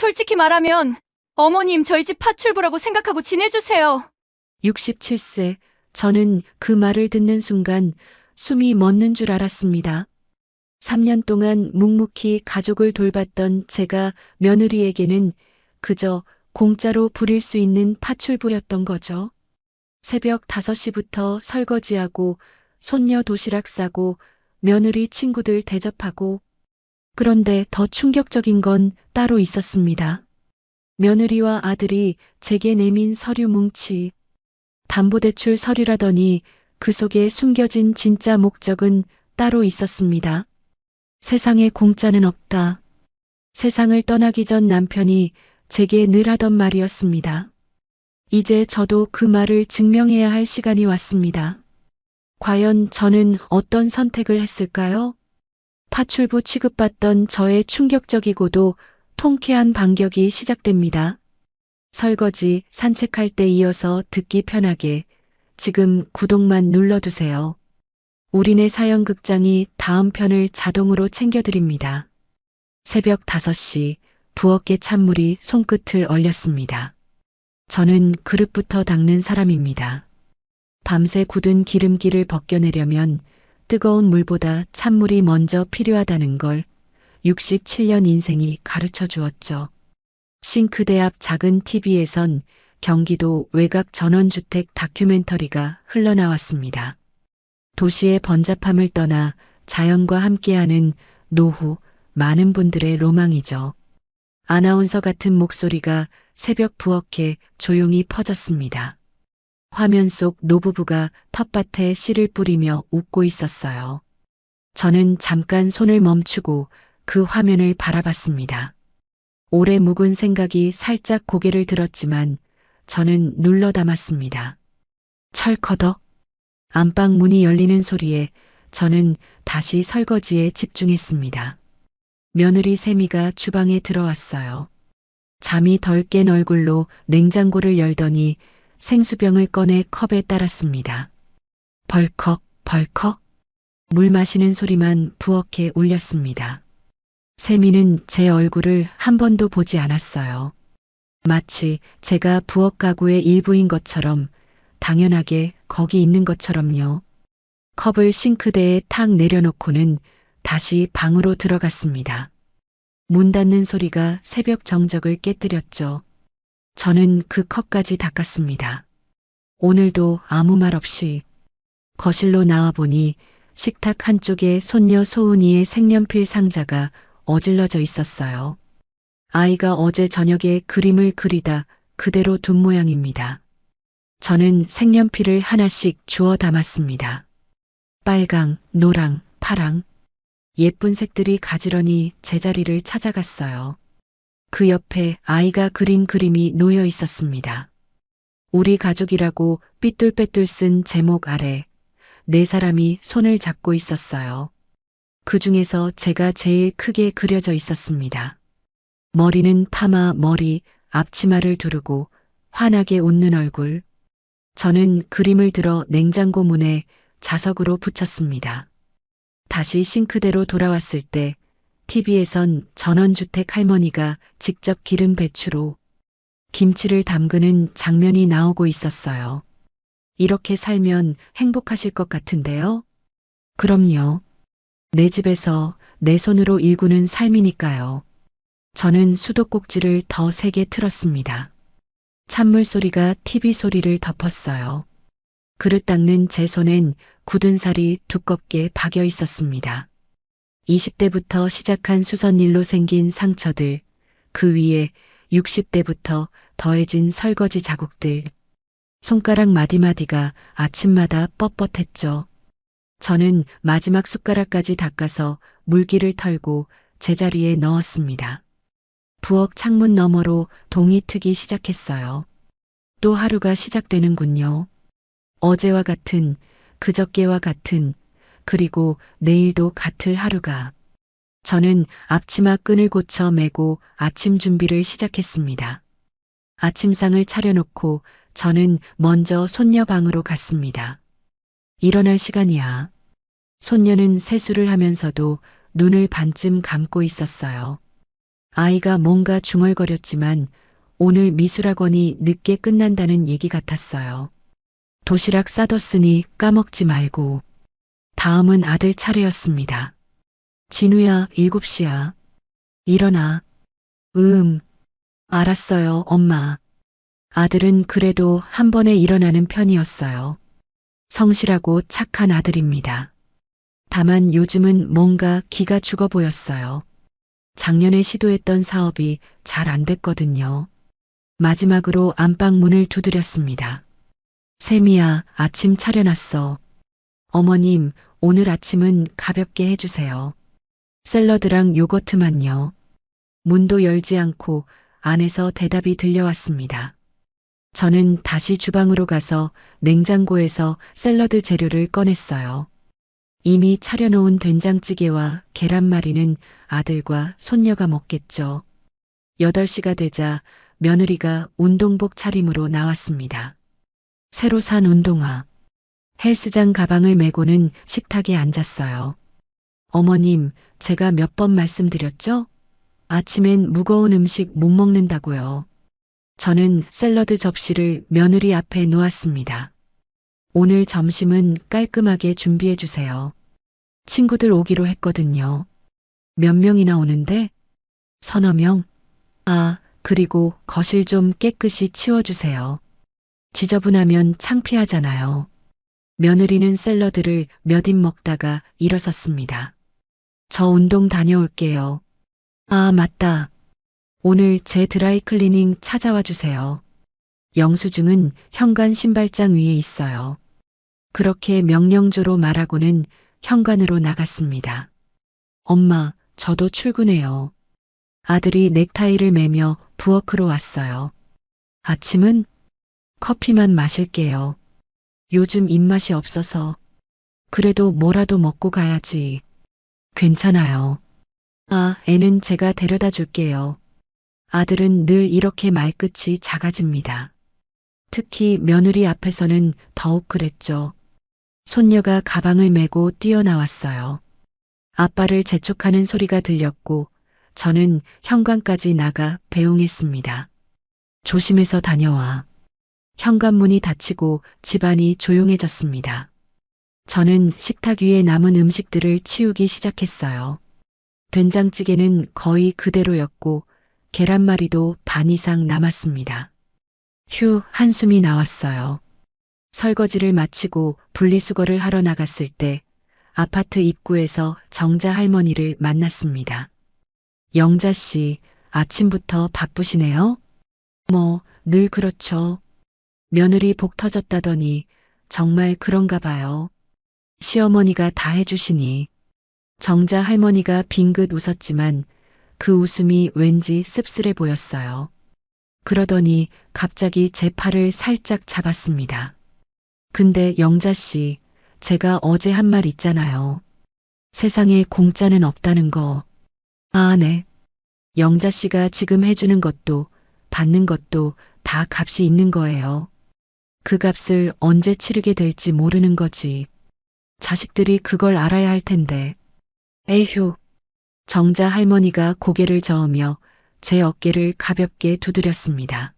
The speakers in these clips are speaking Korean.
솔직히 말하면 어머님 저희 집 파출부라고 생각하고 지내주세요. 67세. 저는 그 말을 듣는 순간 숨이 멎는 줄 알았습니다. 3년 동안 묵묵히 가족을 돌봤던 제가 며느리에게는 그저 공짜로 부릴 수 있는 파출부였던 거죠. 새벽 5시부터 설거지하고 손녀 도시락 싸고 며느리 친구들 대접하고, 그런데 더 충격적인 건 따로 있었습니다. 며느리와 아들이 제게 내민 서류 뭉치, 담보대출 서류라더니 그 속에 숨겨진 진짜 목적은 따로 있었습니다. 세상에 공짜는 없다. 세상을 떠나기 전 남편이 제게 늘 하던 말이었습니다. 이제 저도 그 말을 증명해야 할 시간이 왔습니다. 과연 저는 어떤 선택을 했을까요? 파출부 취급받던 저의 충격적이고도 통쾌한 반격이 시작됩니다. 설거지, 산책할 때 이어서 듣기 편하게 지금 구독만 눌러두세요. 우리네 사연극장이 다음 편을 자동으로 챙겨드립니다. 새벽 5시 부엌에 찬물이 손끝을 얼렸습니다. 저는 그릇부터 닦는 사람입니다. 밤새 굳은 기름기를 벗겨내려면 뜨거운 물보다 찬물이 먼저 필요하다는 걸 67년 인생이 가르쳐 주었죠. 싱크대 앞 작은 TV에선 경기도 외곽 전원주택 다큐멘터리가 흘러나왔습니다. 도시의 번잡함을 떠나 자연과 함께하는 노후, 많은 분들의 로망이죠. 아나운서 같은 목소리가 새벽 부엌에 조용히 퍼졌습니다. 화면 속 노부부가 텃밭에 씨를 뿌리며 웃고 있었어요. 저는 잠깐 손을 멈추고 그 화면을 바라봤습니다. 오래 묵은 생각이 살짝 고개를 들었지만 저는 눌러 담았습니다. 철커덕. 안방 문이 열리는 소리에 저는 다시 설거지에 집중했습니다. 며느리 세미가 주방에 들어왔어요. 잠이 덜 깬 얼굴로 냉장고를 열더니 생수병을 꺼내 컵에 따랐습니다. 벌컥, 벌컥. 물 마시는 소리만 부엌에 울렸습니다. 세미는 제 얼굴을 한 번도 보지 않았어요. 마치 제가 부엌 가구의 일부인 것처럼, 당연하게 거기 있는 것처럼요. 컵을 싱크대에 탁 내려놓고는 다시 방으로 들어갔습니다. 문 닫는 소리가 새벽 정적을 깨뜨렸죠. 저는 그 컵까지 닦았습니다. 오늘도 아무 말 없이. 거실로 나와보니 식탁 한쪽에 손녀 소은이의 색연필 상자가 어질러져 있었어요. 아이가 어제 저녁에 그림을 그리다 그대로 둔 모양입니다. 저는 색연필을 하나씩 주워 담았습니다. 빨강, 노랑, 파랑. 예쁜 색들이 가지런히 제자리를 찾아갔어요. 그 옆에 아이가 그린 그림이 놓여 있었습니다. 우리 가족이라고 삐뚤빼뚤 쓴 제목 아래 4사람이 손을 잡고 있었어요. 그 중에서 제가 제일 크게 그려져 있었습니다. 머리는 파마 머리, 앞치마를 두르고 환하게 웃는 얼굴. 저는 그림을 들어 냉장고 문에 자석으로 붙였습니다. 다시 싱크대로 돌아왔을 때 TV에선 전원주택 할머니가 직접 기른 배추로 김치를 담그는 장면이 나오고 있었어요. 이렇게 살면 행복하실 것 같은데요? 그럼요. 내 집에서 내 손으로 일구는 삶이니까요. 저는 수도꼭지를 더 세게 틀었습니다. 찬물 소리가 TV 소리를 덮었어요. 그릇 닦는 제 손엔 굳은 살이 두껍게 박여 있었습니다. 20대부터 시작한 수선일로 생긴 상처들, 그 위에 60대부터 더해진 설거지 자국들. 손가락 마디마디가 아침마다 뻣뻣했죠. 저는 마지막 숟가락까지 닦아서 물기를 털고 제자리에 넣었습니다. 부엌 창문 너머로 동이 트기 시작했어요. 또 하루가 시작되는군요. 어제와 같은, 그저께와 같은, 그리고 내일도 같을 하루가. 저는 앞치마 끈을 고쳐 매고 아침 준비를 시작했습니다. 아침상을 차려놓고 저는 먼저 손녀 방으로 갔습니다. 일어날 시간이야. 손녀는 세수를 하면서도 눈을 반쯤 감고 있었어요. 아이가 뭔가 중얼거렸지만 오늘 미술학원이 늦게 끝난다는 얘기 같았어요. 도시락 싸뒀으니 까먹지 말고. 다음은 아들 차례였습니다. 진우야, 7시야. 일어나. 알았어요, 엄마. 아들은 그래도 한 번에 일어나는 편이었어요. 성실하고 착한 아들입니다. 다만 요즘은 뭔가 기가 죽어 보였어요. 작년에 시도했던 사업이 잘 안 됐거든요. 마지막으로 안방 문을 두드렸습니다. 샘이야, 아침 차려놨어. 어머님, 오늘 아침은 가볍게 해주세요. 샐러드랑 요거트만요. 문도 열지 않고 안에서 대답이 들려왔습니다. 저는 다시 주방으로 가서 냉장고에서 샐러드 재료를 꺼냈어요. 이미 차려놓은 된장찌개와 계란말이는 아들과 손녀가 먹겠죠. 8시가 되자 며느리가 운동복 차림으로 나왔습니다. 새로 산 운동화. 헬스장 가방을 메고는 식탁에 앉았어요. 어머님, 제가 몇 번 말씀드렸죠? 아침엔 무거운 음식 못 먹는다고요. 저는 샐러드 접시를 며느리 앞에 놓았습니다. 오늘 점심은 깔끔하게 준비해 주세요. 친구들 오기로 했거든요. 몇 명이나 오는데? 서너 명? 아, 그리고 거실 좀 깨끗이 치워주세요. 지저분하면 창피하잖아요. 며느리는 샐러드를 몇 입 먹다가 일어섰습니다. 저 운동 다녀올게요. 아, 맞다. 오늘 제 드라이클리닝 찾아와 주세요. 영수증은 현관 신발장 위에 있어요. 그렇게 명령조로 말하고는 현관으로 나갔습니다. 엄마, 저도 출근해요. 아들이 넥타이를 매며 부엌으로 왔어요. 아침은 커피만 마실게요. 요즘 입맛이 없어서. 그래도 뭐라도 먹고 가야지. 괜찮아요. 아, 애는 제가 데려다 줄게요. 아들은 늘 이렇게 말끝이 작아집니다. 특히 며느리 앞에서는 더욱 그랬죠. 손녀가 가방을 메고 뛰어나왔어요. 아빠를 재촉하는 소리가 들렸고 저는 현관까지 나가 배웅했습니다. 조심해서 다녀와. 현관문이 닫히고 집안이 조용해졌습니다. 저는 식탁 위에 남은 음식들을 치우기 시작했어요. 된장찌개는 거의 그대로였고 계란말이도 반 이상 남았습니다. 휴, 한숨이 나왔어요. 설거지를 마치고 분리수거를 하러 나갔을 때 아파트 입구에서 정자 할머니를 만났습니다. 영자 씨, 아침부터 바쁘시네요? 늘 그렇죠. 며느리 복 터졌다더니 정말 그런가 봐요. 시어머니가 다 해주시니. 정자 할머니가 빙긋 웃었지만 그 웃음이 왠지 씁쓸해 보였어요. 그러더니 갑자기 제 팔을 살짝 잡았습니다. 근데 영자 씨, 제가 어제 한 말 있잖아요. 세상에 공짜는 없다는 거. 아, 네. 영자 씨가 지금 해주는 것도 받는 것도 다 값이 있는 거예요. 그 값을 언제 치르게 될지 모르는 거지. 자식들이 그걸 알아야 할 텐데. 에휴. 정자 할머니가 고개를 저으며 제 어깨를 가볍게 두드렸습니다.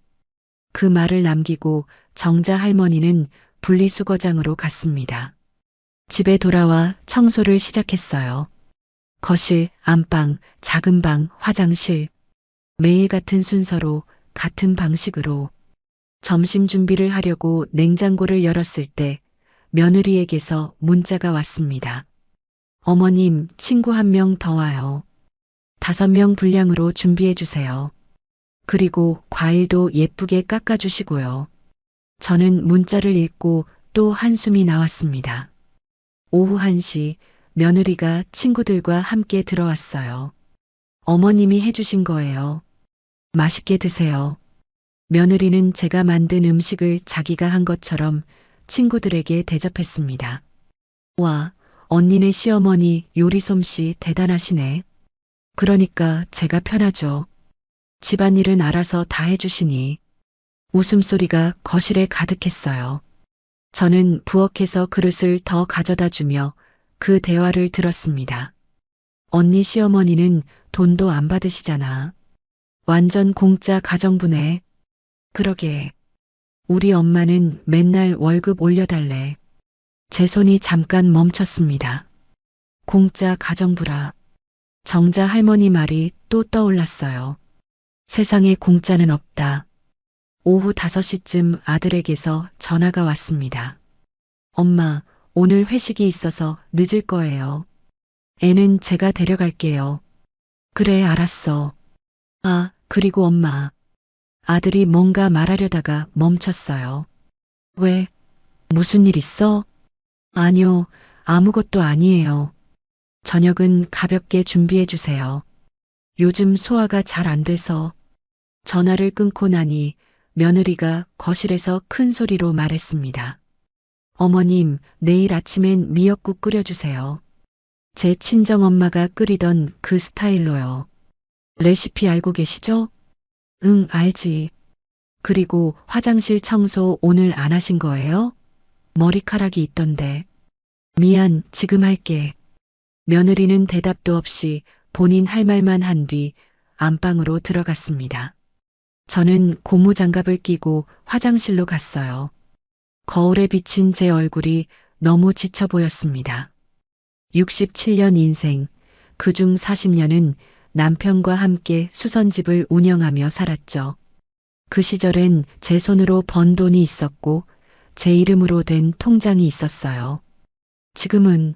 그 말을 남기고 정자 할머니는 분리수거장으로 갔습니다. 집에 돌아와 청소를 시작했어요. 거실, 안방, 작은 방, 화장실. 매일 같은 순서로, 같은 방식으로. 점심 준비를 하려고 냉장고를 열었을 때 며느리에게서 문자가 왔습니다. 어머님, 친구 한 명 더 와요. 5명 분량으로 준비해 주세요. 그리고 과일도 예쁘게 깎아주시고요. 저는 문자를 읽고 또 한숨이 나왔습니다. 오후 1시 며느리가 친구들과 함께 들어왔어요. 어머님이 해주신 거예요. 맛있게 드세요. 며느리는 제가 만든 음식을 자기가 한 것처럼 친구들에게 대접했습니다. 와, 언니네 시어머니 요리 솜씨 대단하시네. 그러니까 제가 편하죠. 집안일은 알아서 다 해주시니. 웃음소리가 거실에 가득했어요. 저는 부엌에서 그릇을 더 가져다 주며 그 대화를 들었습니다. 언니 시어머니는 돈도 안 받으시잖아. 완전 공짜 가정부네. 그러게. 우리 엄마는 맨날 월급 올려달래. 제 손이 잠깐 멈췄습니다. 공짜 가정부라. 정자 할머니 말이 또 떠올랐어요. 세상에 공짜는 없다. 오후 5시쯤 아들에게서 전화가 왔습니다. 엄마, 오늘 회식이 있어서 늦을 거예요. 애는 제가 데려갈게요. 그래, 알았어. 아, 그리고 엄마. 아들이 뭔가 말하려다가 멈췄어요. 왜? 무슨 일 있어? 아니요, 아무것도 아니에요. 저녁은 가볍게 준비해 주세요. 요즘 소화가 잘 안 돼서. 전화를 끊고 나니 며느리가 거실에서 큰 소리로 말했습니다. 어머님, 내일 아침엔 미역국 끓여주세요. 제 친정엄마가 끓이던 그 스타일로요. 레시피 알고 계시죠? 응, 알지. 그리고 화장실 청소 오늘 안 하신 거예요? 머리카락이 있던데. 미안, 지금 할게. 며느리는 대답도 없이 본인 할 말만 한 뒤 안방으로 들어갔습니다. 저는 고무장갑을 끼고 화장실로 갔어요. 거울에 비친 제 얼굴이 너무 지쳐 보였습니다. 67년 인생, 그중 40년은 남편과 함께 수선집을 운영하며 살았죠. 그 시절엔 제 손으로 번 돈이 있었고 제 이름으로 된 통장이 있었어요. 지금은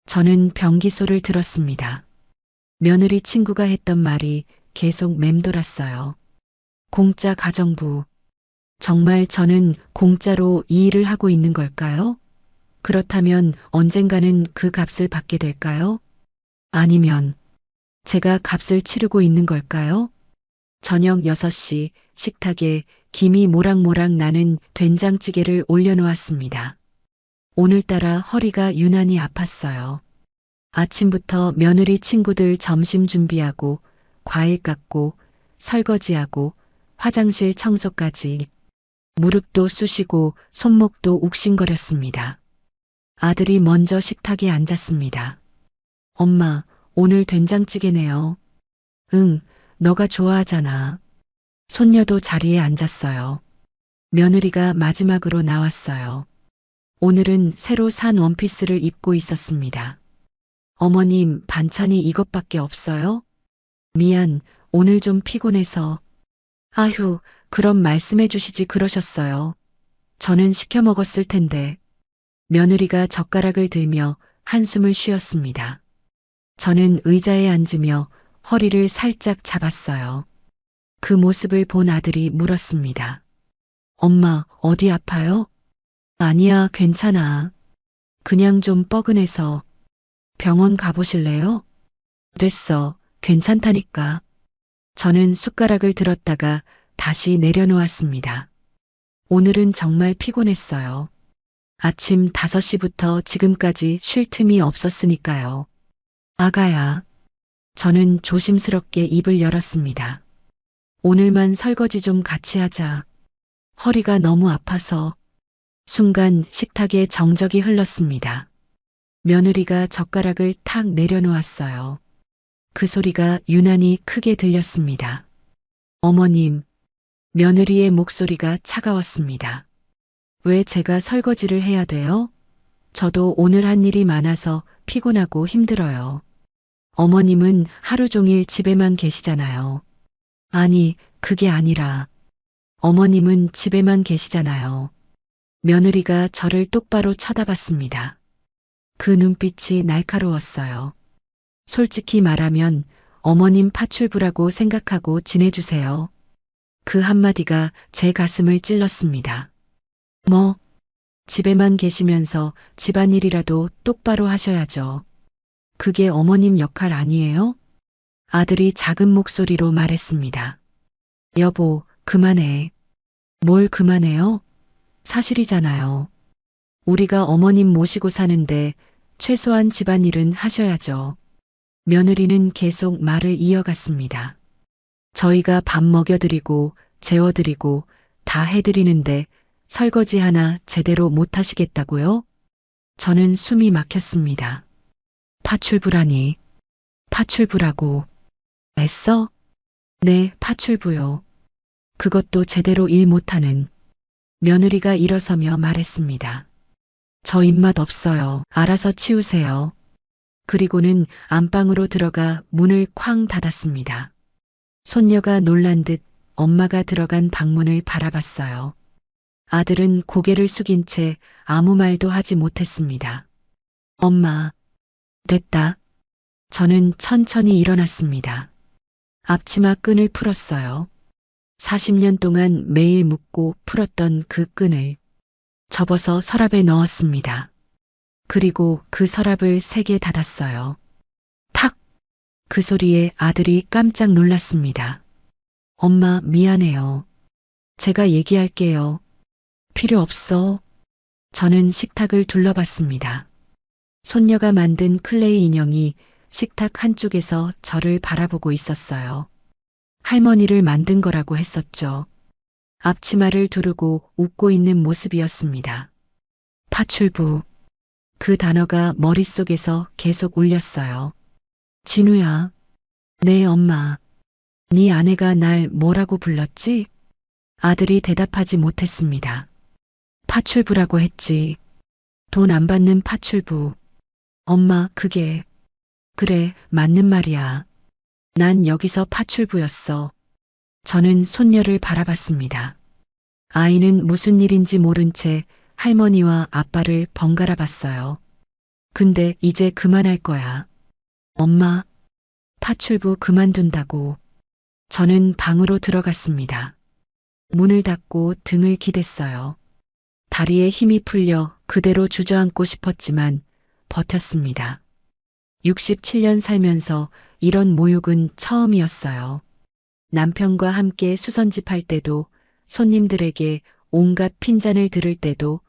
저는 변기소를 들었습니다. 며느리 친구가 했던 말이 계속 맴돌았어요. 공짜 가정부. 정말 저는 공짜로 이 일을 하고 있는 걸까요? 그렇다면 언젠가는 그 값을 받게 될까요? 아니면 제가 값을 치르고 있는 걸까요? 저녁 6시 식탁에 김이 모락모락 나는 된장찌개를 올려놓았습니다. 오늘따라 허리가 유난히 아팠어요. 아침부터 며느리 친구들 점심 준비하고 과일 깎고 설거지하고 화장실 청소까지 무릎도 쑤시고 손목도 욱신거렸습니다. 아들이 먼저 식탁에 앉았습니다. 엄마, 오늘 된장찌개네요. 응, 너가 좋아하잖아. 손녀도 자리에 앉았어요. 며느리가 마지막으로 나왔어요. 오늘은 새로 산 원피스를 입고 있었습니다. 어머님, 반찬이 이것밖에 없어요? 미안, 오늘 좀 피곤해서. 아휴, 그럼 말씀해 주시지 그러셨어요. 저는 시켜 먹었을 텐데. 며느리가 젓가락을 들며 한숨을 쉬었습니다. 저는 의자에 앉으며 허리를 살짝 잡았어요. 그 모습을 본 아들이 물었습니다. 엄마, 어디 아파요? 아니야, 괜찮아. 그냥 좀 뻐근해서. 병원 가보실래요? 됐어, 괜찮다니까. 저는 숟가락을 들었다가 다시 내려놓았습니다. 오늘은 정말 피곤했어요. 아침 5시부터 지금까지 쉴 틈이 없었으니까요. 아가야. 저는 조심스럽게 입을 열었습니다. 오늘만 설거지 좀 같이 하자. 허리가 너무 아파서. 순간 식탁에 정적이 흘렀습니다. 며느리가 젓가락을 탁 내려놓았어요. 그 소리가 유난히 크게 들렸습니다. 어머님, 며느리의 목소리가 차가웠습니다. 왜 제가 설거지를 해야 돼요? 저도 오늘 한 일이 많아서 피곤하고 힘들어요. 어머님은 하루 종일 집에만 계시잖아요. 아니, 그게 아니라 어머님은 집에만 계시잖아요. 며느리가 저를 똑바로 쳐다봤습니다. 그 눈빛이 날카로웠어요. 솔직히 말하면 어머님 파출부라고 생각하고 지내주세요. 그 한마디가 제 가슴을 찔렀습니다. 뭐? 집에만 계시면서 집안일이라도 똑바로 하셔야죠. 그게 어머님 역할 아니에요? 아들이 작은 목소리로 말했습니다. 여보, 그만해. 뭘 그만해요? 사실이잖아요. 우리가 어머님 모시고 사는데 최소한 집안일은 하셔야죠. 며느리는 계속 말을 이어갔습니다. 저희가 밥 먹여드리고 재워드리고 다 해드리는데 설거지 하나 제대로 못 하시겠다고요? 저는 숨이 막혔습니다. 파출부라니. 파출부라고. 애써? 네, 파출부요. 그것도 제대로 일 못하는 며느리가 일어서며 말했습니다. 저 입맛 없어요. 알아서 치우세요. 그리고는 안방으로 들어가 문을 쾅 닫았습니다. 손녀가 놀란 듯 엄마가 들어간 방문을 바라봤어요. 아들은 고개를 숙인 채 아무 말도 하지 못했습니다. 엄마, 됐다. 저는 천천히 일어났습니다. 앞치마 끈을 풀었어요. 40년 동안 매일 묶고 풀었던 그 끈을 접어서 서랍에 넣었습니다. 그리고 그 서랍을 3개 닫았어요. 탁! 그 소리에 아들이 깜짝 놀랐습니다. 엄마, 미안해요. 제가 얘기할게요. 필요 없어. 저는 식탁을 둘러봤습니다. 손녀가 만든 클레이 인형이 식탁 한쪽에서 저를 바라보고 있었어요. 할머니를 만든 거라고 했었죠. 앞치마를 두르고 웃고 있는 모습이었습니다. 파출부. 그 단어가 머릿속에서 계속 울렸어요. 진우야. 네, 엄마. 네 아내가 날 뭐라고 불렀지? 아들이 대답하지 못했습니다. 파출부라고 했지. 돈 안 받는 파출부. 엄마, 그게. 그래, 맞는 말이야. 난 여기서 파출부였어. 저는 손녀를 바라봤습니다. 아이는 무슨 일인지 모른 채 할머니와 아빠를 번갈아 봤어요. 근데 이제 그만할 거야. 엄마, 파출부 그만둔다고. 저는 방으로 들어갔습니다. 문을 닫고 등을 기댔어요. 다리에 힘이 풀려 그대로 주저앉고 싶었지만 버텼습니다. 67년 살면서 이런 모욕은 처음이었어요. 남편과 함께 수선집할 때도, 손님들에게 온갖 핀잔을 들을 때도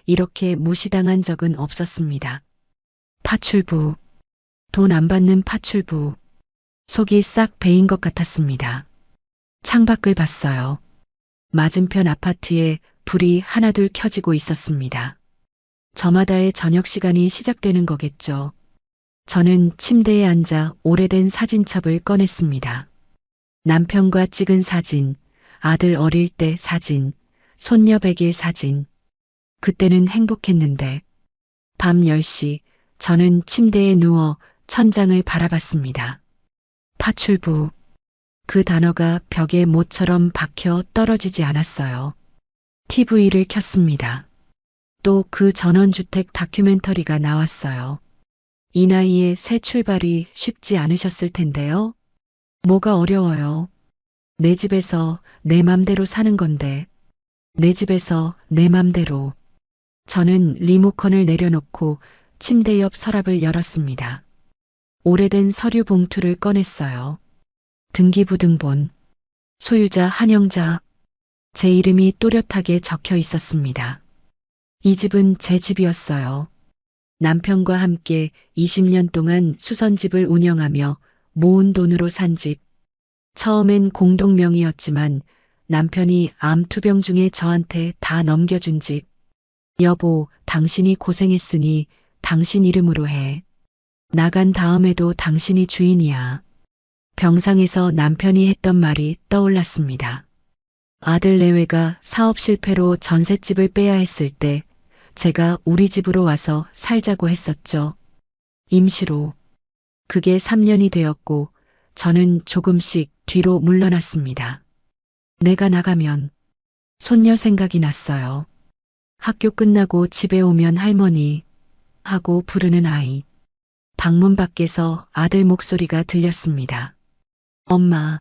이렇게 무시당한 적은 없었습니다. 파출부, 돈 안 받는 파출부. 속이 싹 베인 것 같았습니다. 창밖을 봤어요. 맞은편 아파트에 불이 하나둘 켜지고 있었습니다. 저마다의 저녁 시간이 시작되는 거겠죠. 저는 침대에 앉아 오래된 사진첩을 꺼냈습니다. 남편과 찍은 사진, 아들 어릴 때 사진, 손녀 100일 사진. 그때는 행복했는데 밤 10시 저는 침대에 누워 천장을 바라봤습니다. 파출부. 그 단어가 벽에 못처럼 박혀 떨어지지 않았어요. TV를 켰습니다. 또 그 전원주택 다큐멘터리가 나왔어요. 이 나이에 새 출발이 쉽지 않으셨을 텐데요. 뭐가 어려워요. 내 집에서 내 맘대로 사는 건데. 내 집에서 내 맘대로. 저는 리모컨을 내려놓고 침대 옆 서랍을 열었습니다. 오래된 서류 봉투를 꺼냈어요. 등기부등본, 소유자 한영자, 제 이름이 또렷하게 적혀 있었습니다. 이 집은 제 집이었어요. 남편과 함께 20년 동안 수선집을 운영하며 모은 돈으로 산 집. 처음엔 공동명의였지만 남편이 암 투병 중에 저한테 다 넘겨준 집. 여보, 당신이 고생했으니 당신 이름으로 해. 나간 다음에도 당신이 주인이야. 병상에서 남편이 했던 말이 떠올랐습니다. 아들 내외가 사업 실패로 전셋집을 빼야 했을 때 제가 우리 집으로 와서 살자고 했었죠. 임시로. 그게 3년이 되었고 저는 조금씩 뒤로 물러났습니다. 내가 나가면 손녀 생각이 났어요. 학교 끝나고 집에 오면 할머니 하고 부르는 아이. 방문 밖에서 아들 목소리가 들렸습니다. 엄마,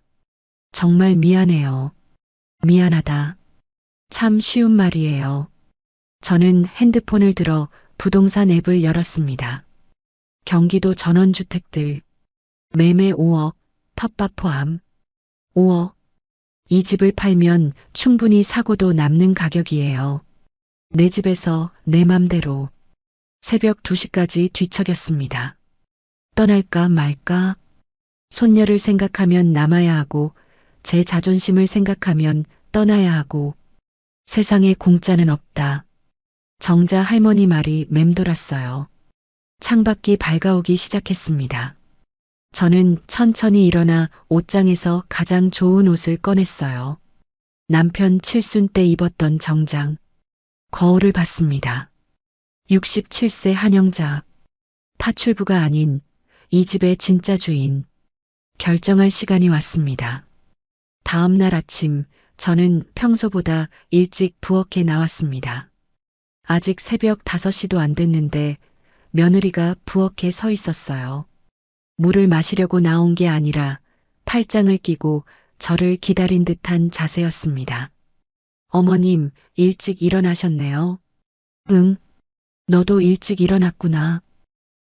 정말 미안해요. 미안하다. 참 쉬운 말이에요. 저는 핸드폰을 들어 부동산 앱을 열었습니다. 경기도 전원주택들. 매매 5억, 텃밭 포함. 5억. 이 집을 팔면 충분히 사고도 남는 가격이에요. 내 집에서 내 맘대로. 새벽 2시까지 뒤척였습니다. 떠날까 말까? 손녀를 생각하면 남아야 하고 제 자존심을 생각하면 떠나야 하고 세상에 공짜는 없다. 정자 할머니 말이 맴돌았어요. 창밖이 밝아오기 시작했습니다. 저는 천천히 일어나 옷장에서 가장 좋은 옷을 꺼냈어요. 남편 칠순 때 입었던 정장. 거울을 봤습니다. 67세 한영자. 파출부가 아닌 이 집의 진짜 주인. 결정할 시간이 왔습니다. 다음 날 아침 저는 평소보다 일찍 부엌에 나왔습니다. 아직 새벽 5시도 안 됐는데 며느리가 부엌에 서 있었어요. 물을 마시려고 나온 게 아니라 팔짱을 끼고 저를 기다린 듯한 자세였습니다. 어머님, 일찍 일어나셨네요. 응, 너도 일찍 일어났구나.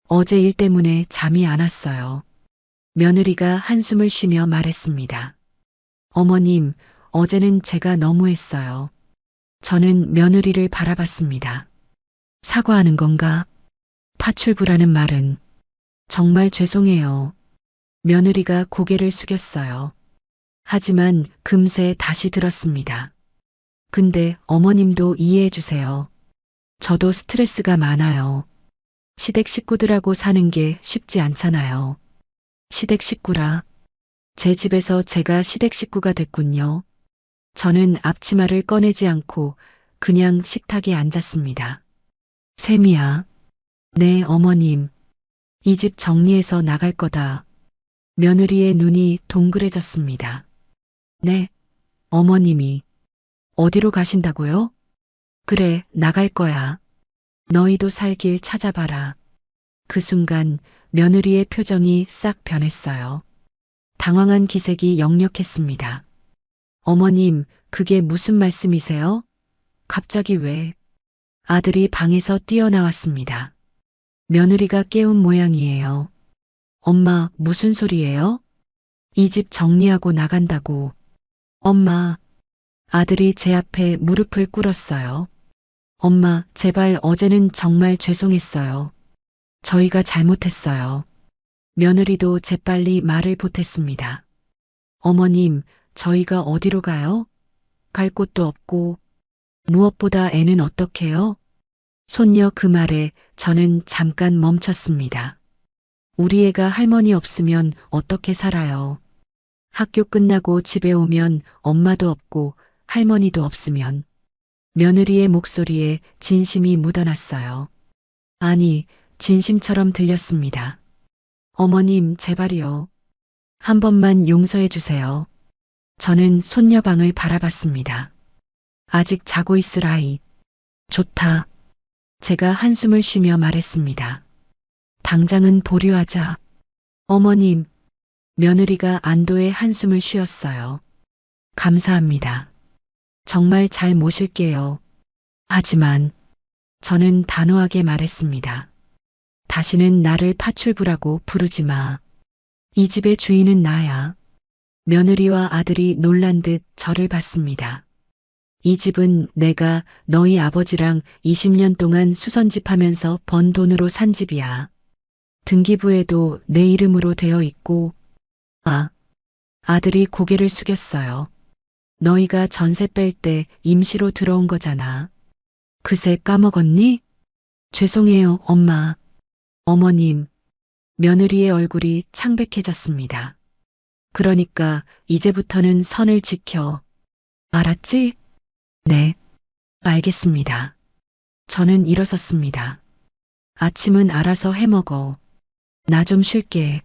어제 일 때문에 잠이 안 왔어요. 며느리가 한숨을 쉬며 말했습니다. 어머님, 어제는 제가 너무했어요. 저는 며느리를 바라봤습니다. 사과하는 건가? 파출부라는 말은 정말 죄송해요. 며느리가 고개를 숙였어요. 하지만 금세 다시 들었습니다. 근데 어머님도 이해해 주세요. 저도 스트레스가 많아요. 시댁 식구들하고 사는 게 쉽지 않잖아요. 시댁 식구라. 제 집에서 제가 시댁 식구가 됐군요. 저는 앞치마를 꺼내지 않고 그냥 식탁에 앉았습니다. 샘이야. 네, 어머님. 이 집 정리해서 나갈 거다. 며느리의 눈이 동그래졌습니다. 네, 어머님이. 어디로 가신다고요? 그래, 나갈 거야. 너희도 살 길 찾아봐라. 그 순간 며느리의 표정이 싹 변했어요. 당황한 기색이 역력했습니다. 어머님, 그게 무슨 말씀이세요? 갑자기 왜? 아들이 방에서 뛰어나왔습니다. 며느리가 깨운 모양이에요. 엄마, 무슨 소리예요? 이 집 정리하고 나간다고. 엄마. 아들이 제 앞에 무릎을 꿇었어요. 엄마, 제발 어제는 정말 죄송했어요. 저희가 잘못했어요. 며느리도 재빨리 말을 보탰습니다. 어머님, 저희가 어디로 가요? 갈 곳도 없고, 무엇보다 애는 어떡해요? 손녀 그 말에 저는 잠깐 멈췄습니다. 우리 애가 할머니 없으면 어떻게 살아요? 학교 끝나고 집에 오면 엄마도 없고 할머니도 없으면. 며느리의 목소리에 진심이 묻어났어요. 아니, 진심처럼 들렸습니다. 어머님, 제발이요. 한 번만 용서해 주세요. 저는 손녀 방을 바라봤습니다. 아직 자고 있을 아이. 좋다. 제가 한숨을 쉬며 말했습니다. 당장은 보류하자. 어머님, 며느리가 안도의 한숨을 쉬었어요. 감사합니다. 정말 잘 모실게요. 하지만 저는 단호하게 말했습니다. 다시는 나를 파출부라고 부르지 마. 이 집의 주인은 나야. 며느리와 아들이 놀란 듯 저를 봤습니다. 이 집은 내가 너희 아버지랑 20년 동안 수선집하면서 번 돈으로 산 집이야. 등기부에도 내 이름으로 되어 있고, 아들이 고개를 숙였어요. 너희가 전세 뺄 때 임시로 들어온 거잖아. 그새 까먹었니? 죄송해요, 엄마. 어머님. 며느리의 얼굴이 창백해졌습니다. 그러니까 이제부터는 선을 지켜. 알았지? 네. 알겠습니다. 저는 일어섰습니다. 아침은 알아서 해먹어. 나 좀 쉴게.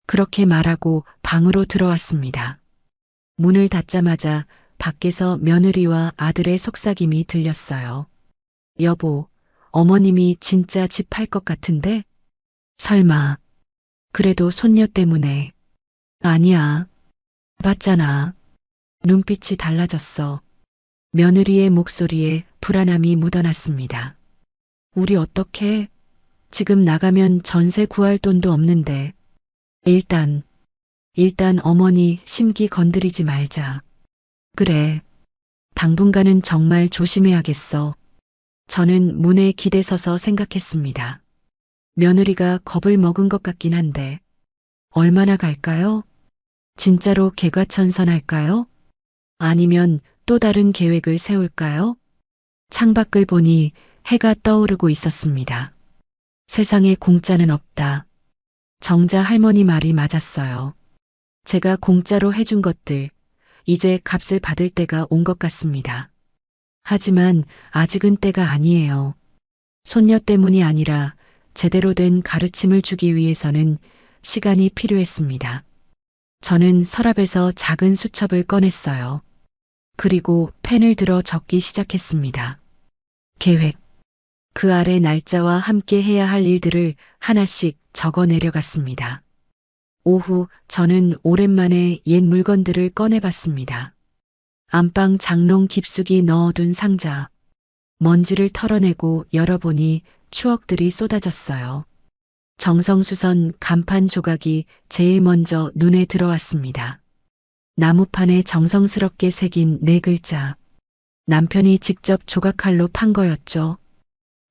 그렇게 말하고 방으로 들어왔습니다. 문을 닫자마자 밖에서 며느리와 아들의 속삭임이 들렸어요. 여보, 어머님이 진짜 집 팔 것 같은데? 설마. 그래도 손녀 때문에. 아니야. 봤잖아. 눈빛이 달라졌어. 며느리의 목소리에 불안함이 묻어났습니다. 우리 어떡해? 지금 나가면 전세 구할 돈도 없는데. 일단 어머니 심기 건드리지 말자. 그래. 당분간은 정말 조심해야겠어. 저는 문에 기대서서 생각했습니다. 며느리가 겁을 먹은 것 같긴 한데. 얼마나 갈까요? 진짜로 개과천선할까요? 아니면 또 다른 계획을 세울까요? 창밖을 보니 해가 떠오르고 있었습니다. 세상에 공짜는 없다. 정자 할머니 말이 맞았어요. 제가 공짜로 해준 것들, 이제 값을 받을 때가 온 것 같습니다. 하지만 아직은 때가 아니에요. 손녀 때문이 아니라 제대로 된 가르침을 주기 위해서는 시간이 필요했습니다. 저는 서랍에서 작은 수첩을 꺼냈어요. 그리고 펜을 들어 적기 시작했습니다. 계획. 그 아래 날짜와 함께 해야 할 일들을 하나씩 적어 내려갔습니다. 오후 저는 오랜만에 옛 물건들을 꺼내봤습니다. 안방 장롱 깊숙이 넣어둔 상자. 먼지를 털어내고 열어보니 추억들이 쏟아졌어요. 정성수선 간판 조각이 제일 먼저 눈에 들어왔습니다. 나무판에 정성스럽게 새긴 4글자. 남편이 직접 조각칼로 판 거였죠.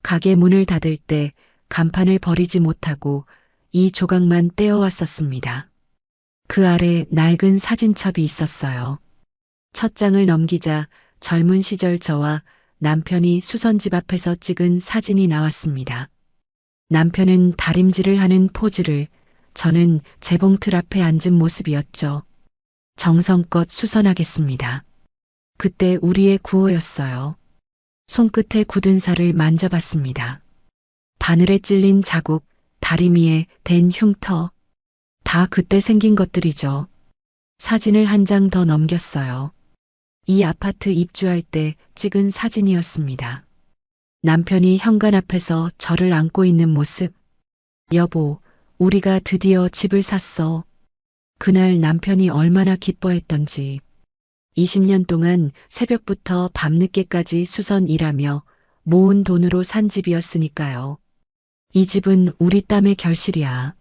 가게 문을 닫을 때 간판을 버리지 못하고 이 조각만 떼어왔었습니다. 그 아래 낡은 사진첩이 있었어요. 첫 장을 넘기자 젊은 시절 저와 남편이 수선집 앞에서 찍은 사진이 나왔습니다. 남편은 다림질을 하는 포즈를, 저는 재봉틀 앞에 앉은 모습이었죠. 정성껏 수선하겠습니다. 그때 우리의 구호였어요. 손끝에 굳은 살을 만져봤습니다. 바늘에 찔린 자국, 다리미에 댄 흉터. 다 그때 생긴 것들이죠. 사진을 한 장 더 넘겼어요. 이 아파트 입주할 때 찍은 사진이었습니다. 남편이 현관 앞에서 저를 안고 있는 모습. 여보, 우리가 드디어 집을 샀어. 그날 남편이 얼마나 기뻐했던지. 20년 동안 새벽부터 밤늦게까지 수선 일하며 모은 돈으로 산 집이었으니까요. 이 집은 우리 땀의 결실이야.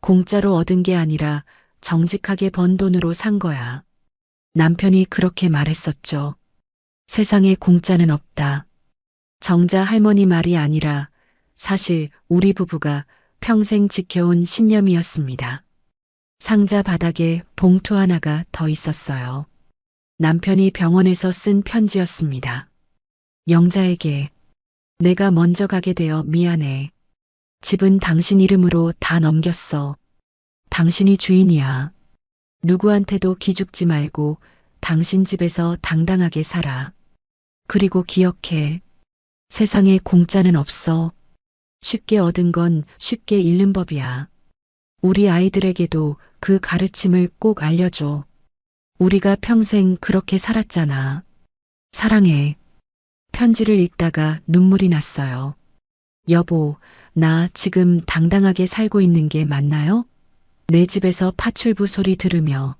공짜로 얻은 게 아니라 정직하게 번 돈으로 산 거야. 남편이 그렇게 말했었죠. 세상에 공짜는 없다. 정자 할머니 말이 아니라 사실 우리 부부가 평생 지켜온 신념이었습니다. 상자 바닥에 봉투 하나가 더 있었어요. 남편이 병원에서 쓴 편지였습니다. 영자에게 내가 먼저 가게 되어 미안해. 집은 당신 이름으로 다 넘겼어. 당신이 주인이야. 누구한테도 기죽지 말고 당신 집에서 당당하게 살아. 그리고 기억해. 세상에 공짜는 없어. 쉽게 얻은 건 쉽게 잃는 법이야. 우리 아이들에게도 그 가르침을 꼭 알려줘. 우리가 평생 그렇게 살았잖아. 사랑해. 편지를 읽다가 눈물이 났어요. 여보, 나 지금 당당하게 살고 있는 게 맞나요? 내 집에서 파출부 소리 들으며.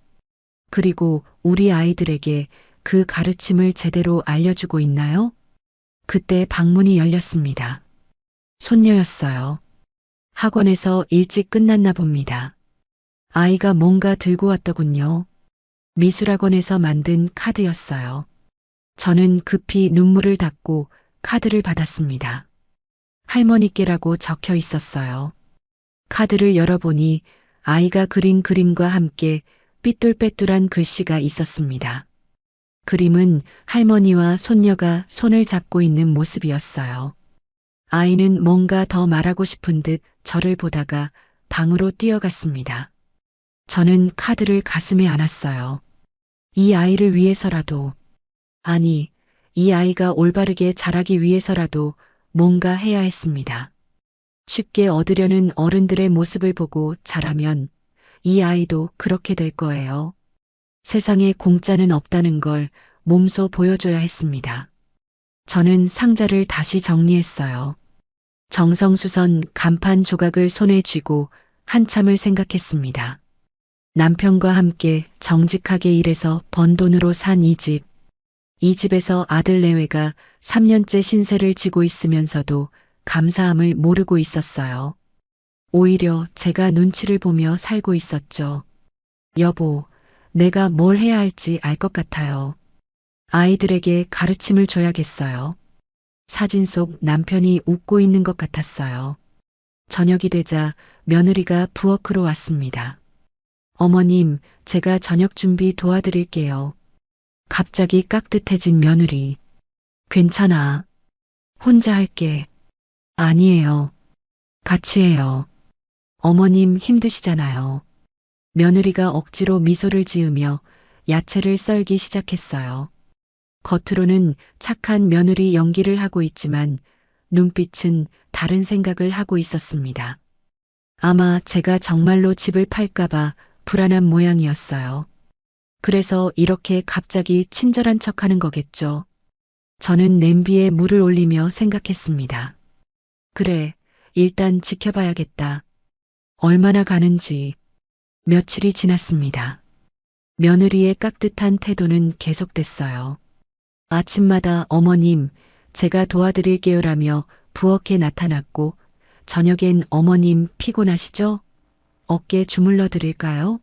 그리고 우리 아이들에게 그 가르침을 제대로 알려주고 있나요? 그때 방문이 열렸습니다. 손녀였어요. 학원에서 일찍 끝났나 봅니다. 아이가 뭔가 들고 왔더군요. 미술학원에서 만든 카드였어요. 저는 급히 눈물을 닦고 카드를 받았습니다. 할머니께라고 적혀 있었어요. 카드를 열어보니 아이가 그린 그림과 함께 삐뚤빼뚤한 글씨가 있었습니다. 그림은 할머니와 손녀가 손을 잡고 있는 모습이었어요. 아이는 뭔가 더 말하고 싶은 듯 저를 보다가 방으로 뛰어갔습니다. 저는 카드를 가슴에 안았어요. 이 아이를 위해서라도, 아니, 이 아이가 올바르게 자라기 위해서라도 뭔가 해야 했습니다. 쉽게 얻으려는 어른들의 모습을 보고 자라면 이 아이도 그렇게 될 거예요. 세상에 공짜는 없다는 걸 몸소 보여줘야 했습니다. 저는 상자를 다시 정리했어요. 정성수선 간판 조각을 손에 쥐고 한참을 생각했습니다. 남편과 함께 정직하게 일해서 번 돈으로 산 이 집. 이 집에서 아들 내외가 3년째 신세를 지고 있으면서도 감사함을 모르고 있었어요. 오히려 제가 눈치를 보며 살고 있었죠. 여보, 내가 뭘 해야 할지 알 것 같아요. 아이들에게 가르침을 줘야겠어요. 사진 속 남편이 웃고 있는 것 같았어요. 저녁이 되자 며느리가 부엌으로 왔습니다. 어머님, 제가 저녁 준비 도와드릴게요. 갑자기 깍듯해진 며느리. 괜찮아. 혼자 할게. 아니에요. 같이 해요. 어머님 힘드시잖아요. 며느리가 억지로 미소를 지으며 야채를 썰기 시작했어요. 겉으로는 착한 며느리 연기를 하고 있지만 눈빛은 다른 생각을 하고 있었습니다. 아마 제가 정말로 집을 팔까봐 불안한 모양이었어요. 그래서 이렇게 갑자기 친절한 척 하는 거겠죠. 저는 냄비에 물을 올리며 생각했습니다. 그래, 일단 지켜봐야겠다. 얼마나 가는지. 며칠이 지났습니다. 며느리의 깍듯한 태도는 계속됐어요. 아침마다 어머님, 제가 도와드릴게요라며 부엌에 나타났고, 저녁엔 어머님 피곤하시죠? 어깨 주물러 드릴까요?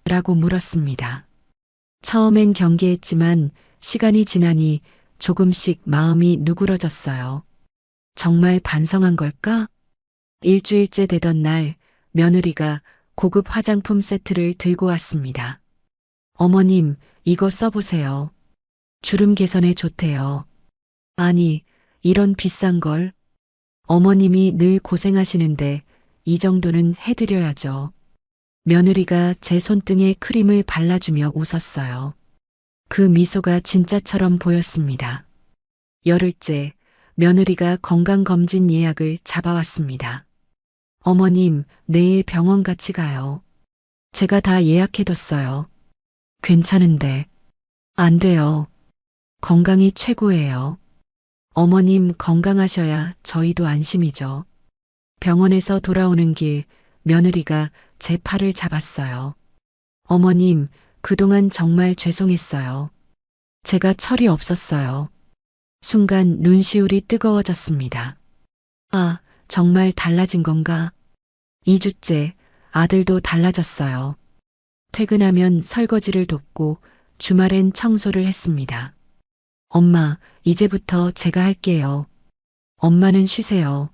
라고 물었습니다. 처음엔 경계했지만 시간이 지나니 조금씩 마음이 누그러졌어요. 정말 반성한 걸까? 일주일째 되던 날 며느리가 고급 화장품 세트를 들고 왔습니다. 어머님, 이거 써보세요. 주름 개선에 좋대요. 아니, 이런 비싼 걸. 어머님이 늘 고생하시는데 이 정도는 해드려야죠. 며느리가 제 손등에 크림을 발라주며 웃었어요. 그 미소가 진짜처럼 보였습니다. 열흘째, 며느리가 건강검진 예약을 잡아왔습니다. 어머님, 내일 병원 같이 가요. 제가 다 예약해뒀어요. 괜찮은데. 안 돼요. 건강이 최고예요. 어머님 건강하셔야 저희도 안심이죠. 병원에서 돌아오는 길 며느리가 제 팔을 잡았어요. 어머님, 그동안 정말 죄송했어요. 제가 철이 없었어요. 순간 눈시울이 뜨거워졌습니다. 아, 정말 달라진 건가? 2주째 아들도 달라졌어요. 퇴근하면 설거지를 돕고 주말엔 청소를 했습니다. 엄마, 이제부터 제가 할게요. 엄마는 쉬세요.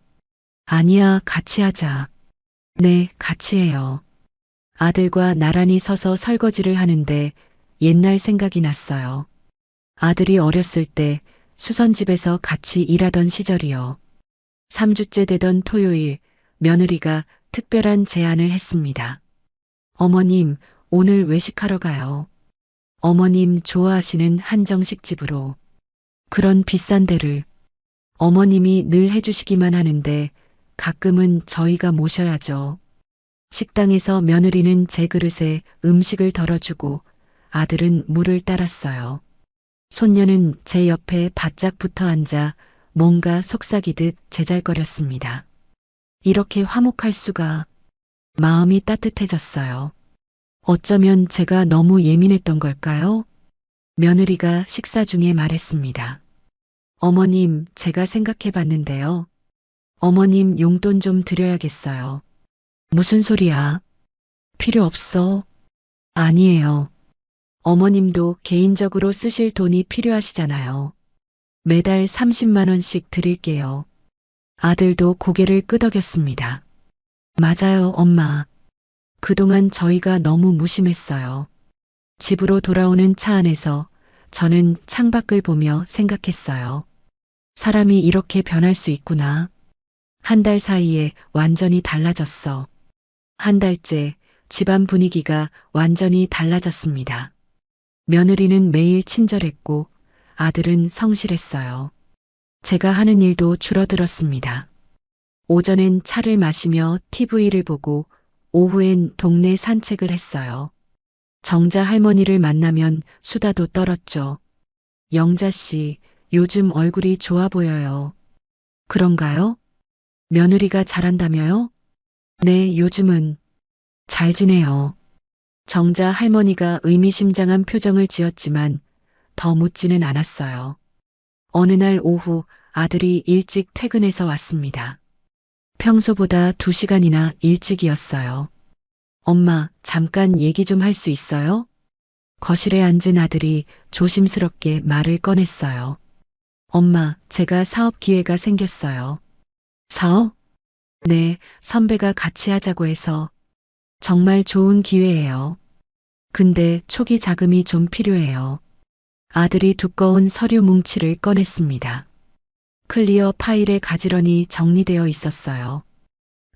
아니야, 같이 하자. 네, 같이 해요. 아들과 나란히 서서 설거지를 하는데 옛날 생각이 났어요. 아들이 어렸을 때 수선집에서 같이 일하던 시절이요. 3주째 되던 토요일, 며느리가 특별한 제안을 했습니다. 어머님, 오늘 외식하러 가요. 어머님 좋아하시는 한정식 집으로. 그런 비싼 데를. 어머님이 늘 해주시기만 하는데 가끔은 저희가 모셔야죠. 식당에서 며느리는 제 그릇에 음식을 덜어주고 아들은 물을 따랐어요. 손녀는 제 옆에 바짝 붙어 앉아 뭔가 속삭이듯 제잘거렸습니다. 이렇게 화목할 수가. 마음이 따뜻해졌어요. 어쩌면 제가 너무 예민했던 걸까요? 며느리가 식사 중에 말했습니다. 어머님, 제가 생각해 봤는데요. 어머님 용돈 좀 드려야겠어요. 무슨 소리야? 필요 없어. 아니에요. 어머님도 개인적으로 쓰실 돈이 필요하시잖아요. 매달 30만 원씩 드릴게요. 아들도 고개를 끄덕였습니다. 맞아요, 엄마. 그동안 저희가 너무 무심했어요. 집으로 돌아오는 차 안에서 저는 창밖을 보며 생각했어요. 사람이 이렇게 변할 수 있구나. 한 달 사이에 완전히 달라졌어. 한 달째 집안 분위기가 완전히 달라졌습니다. 며느리는 매일 친절했고 아들은 성실했어요. 제가 하는 일도 줄어들었습니다. 오전엔 차를 마시며 TV를 보고 오후엔 동네 산책을 했어요. 정자 할머니를 만나면 수다도 떨었죠. 영자 씨, 요즘 얼굴이 좋아 보여요. 그런가요? 며느리가 잘한다며요? 네, 요즘은 잘 지내요. 정자 할머니가 의미심장한 표정을 지었지만 더 묻지는 않았어요. 어느 날 오후 아들이 일찍 퇴근해서 왔습니다. 평소보다 2시간이나 일찍이었어요. 엄마, 잠깐 얘기 좀 할 수 있어요? 거실에 앉은 아들이 조심스럽게 말을 꺼냈어요. 엄마, 제가 사업 기회가 생겼어요. 사업? 네, 선배가 같이 하자고 해서. 정말 좋은 기회예요. 근데 초기 자금이 좀 필요해요. 아들이 두꺼운 서류 뭉치를 꺼냈습니다. 클리어 파일에 가지런히 정리되어 있었어요.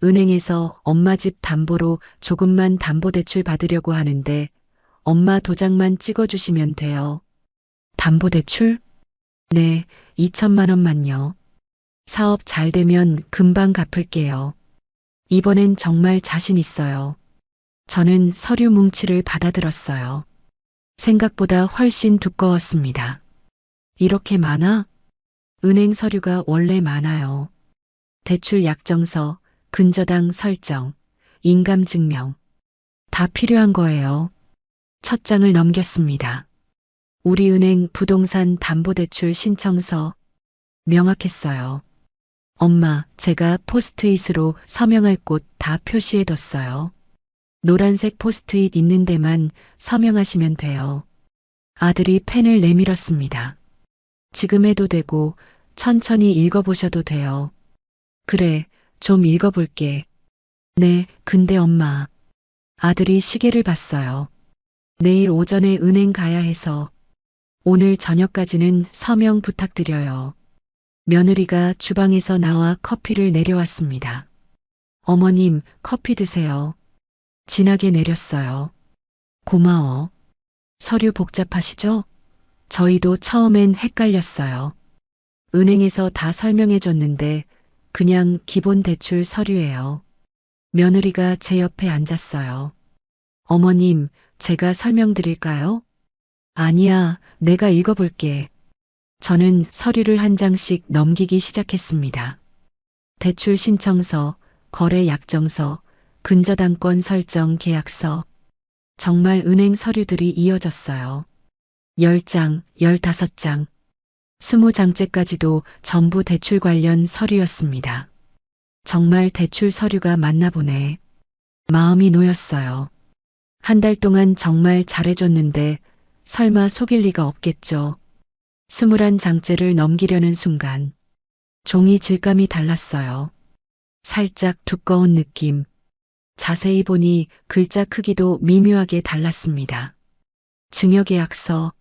은행에서 엄마 집 담보로 조금만 담보대출 받으려고 하는데 엄마 도장만 찍어주시면 돼요. 담보대출? 네, 2천만 원만요. 사업 잘 되면 금방 갚을게요. 이번엔 정말 자신 있어요. 저는 서류 뭉치를 받아들었어요. 생각보다 훨씬 두꺼웠습니다. 이렇게 많아? 은행 서류가 원래 많아요. 대출 약정서, 근저당 설정, 인감증명. 다 필요한 거예요. 첫 장을 넘겼습니다. 우리은행 부동산 담보대출 신청서. 명확했어요. 엄마, 제가 포스트잇으로 서명할 곳 다 표시해뒀어요. 노란색 포스트잇 있는 데만 서명하시면 돼요. 아들이 펜을 내밀었습니다. 지금 해도 되고 천천히 읽어보셔도 돼요. 그래, 좀 읽어볼게. 네, 근데 엄마. 아들이 시계를 봤어요. 내일 오전에 은행 가야 해서 오늘 저녁까지는 서명 부탁드려요. 며느리가 주방에서 나와 커피를 내려왔습니다. 어머님, 커피 드세요. 진하게 내렸어요. 고마워. 서류 복잡하시죠? 저희도 처음엔 헷갈렸어요. 은행에서 다 설명해 줬는데 그냥 기본 대출 서류예요. 며느리가 제 옆에 앉았어요. 어머님, 제가 설명드릴까요? 아니야, 내가 읽어볼게. 저는 서류를 한 장씩 넘기기 시작했습니다. 대출 신청서, 거래 약정서, 근저당권 설정 계약서. 정말 은행 서류들이 이어졌어요. 10장, 15장, 20장째까지도 전부 대출 관련 서류였습니다. 정말 대출 서류가 맞나 보네. 마음이 놓였어요. 한 달 동안 정말 잘해줬는데 설마 속일 리가 없겠죠. 21장째를 넘기려는 순간 종이 질감이 달랐어요. 살짝 두꺼운 느낌. 자세히 보니 글자 크기도 미묘하게 달랐습니다. 증여계약서.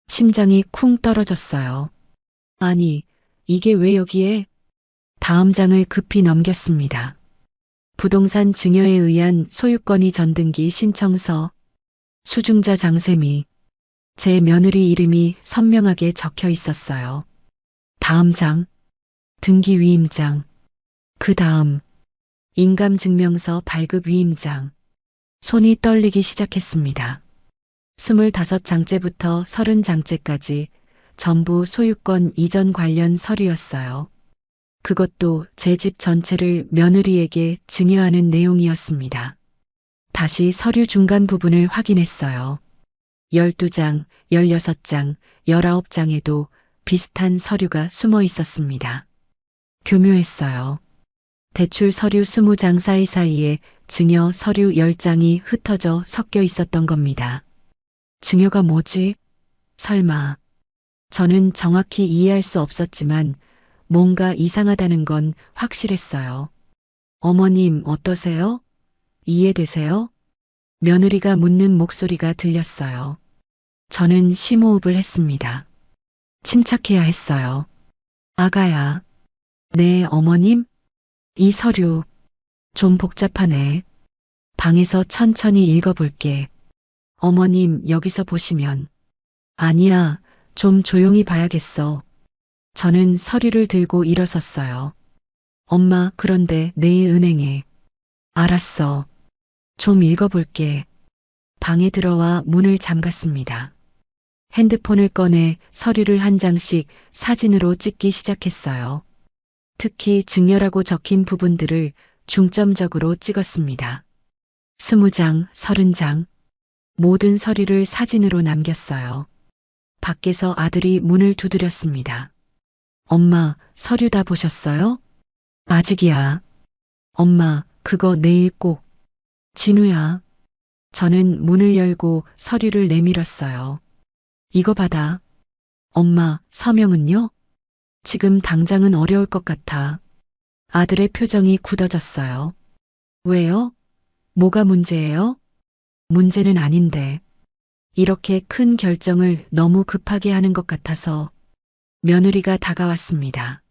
심장이 쿵 떨어졌어요. 아니, 이게 왜 여기에? 다음 장을 급히 넘겼습니다. 부동산 증여에 의한 소유권이 전등기 신청서. 수중자 장세미. 제 며느리 이름이 선명하게 적혀 있었어요. 다음 장. 등기 위임장. 그 다음. 인감증명서 발급 위임장. 손이 떨리기 시작했습니다. 25장째부터 30장째까지 전부 소유권 이전 관련 서류였어요. 그것도 제 집 전체를 며느리에게 증여하는 내용이었습니다. 다시 서류 중간 부분을 확인했어요. 12장, 16장, 19장에도 비슷한 서류가 숨어 있었습니다. 교묘했어요. 대출 서류 20장 사이사이에 증여 서류 10장이 흩어져 섞여 있었던 겁니다. 증여가 뭐지? 설마. 저는 정확히 이해할 수 없었지만 뭔가 이상하다는 건 확실했어요. 어머님 어떠세요? 이해되세요? 며느리가 묻는 목소리가 들렸어요. 저는 심호흡을 했습니다. 침착해야 했어요. 아가야. 네, 어머님? 이 서류 좀 복잡하네. 방에서 천천히 읽어볼게. 어머님, 여기서 보시면. 아니야, 좀 조용히 봐야겠어. 저는 서류를 들고 일어섰어요. 엄마, 그런데 내일 은행에. 알았어. 좀 읽어볼게. 방에 들어와 문을 잠갔습니다. 핸드폰을 꺼내 서류를 한 장씩 사진으로 찍기 시작했어요. 특히 증여라고 적힌 부분들을 중점적으로 찍었습니다. 20장, 30장. 모든 서류를 사진으로 남겼어요. 밖에서 아들이 문을 두드렸습니다. 엄마, 서류 다 보셨어요? 아직이야. 엄마, 그거 내일 꼭. 진우야. 저는 문을 열고 서류를 내밀었어요. 이거 받아. 엄마, 서명은요? 지금 당장은 어려울 것 같아. 아들의 표정이 굳어졌어요. 왜요? 뭐가 문제예요? 문제는 아닌데. 이렇게 큰 결정을 너무 급하게 하는 것 같아서. 며느리가 다가왔습니다.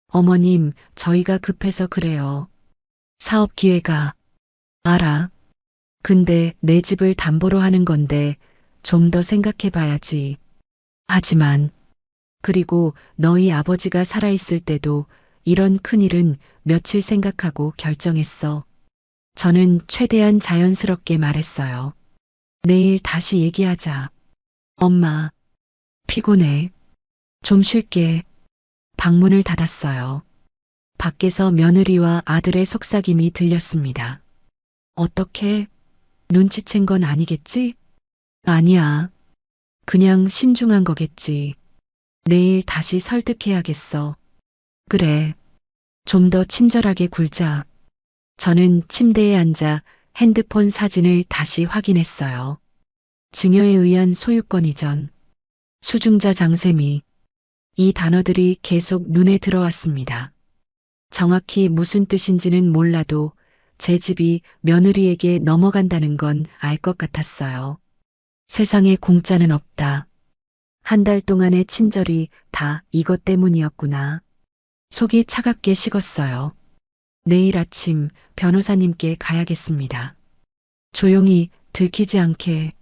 어머님, 저희가 급해서 그래요. 사업 기회가. 알아. 근데 내 집을 담보로 하는 건데 좀 더 생각해 봐야지. 하지만, 그리고 너희 아버지가 살아있을 때도 이런 큰일은 며칠 생각하고 결정했어. 저는 최대한 자연스럽게 말했어요. 내일 다시 얘기하자. 엄마, 피곤해. 좀 쉴게. 방문을 닫았어요. 밖에서 며느리와 아들의 속삭임이 들렸습니다. 어떻게? 눈치챈 건 아니겠지? 아니야. 그냥 신중한 거겠지. 내일 다시 설득해야겠어. 그래. 좀 더 친절하게 굴자. 저는 침대에 앉아 핸드폰 사진을 다시 확인했어요. 증여에 의한 소유권 이전, 수중자 장세미, 이 단어들이 계속 눈에 들어왔습니다. 정확히 무슨 뜻인지는 몰라도 제 집이 며느리에게 넘어간다는 건 알 것 같았어요. 세상에 공짜는 없다. 한 달 동안의 친절이 다 이것 때문이었구나. 속이 차갑게 식었어요. 내일 아침 변호사님께 가야겠습니다. 조용히 들키지 않게.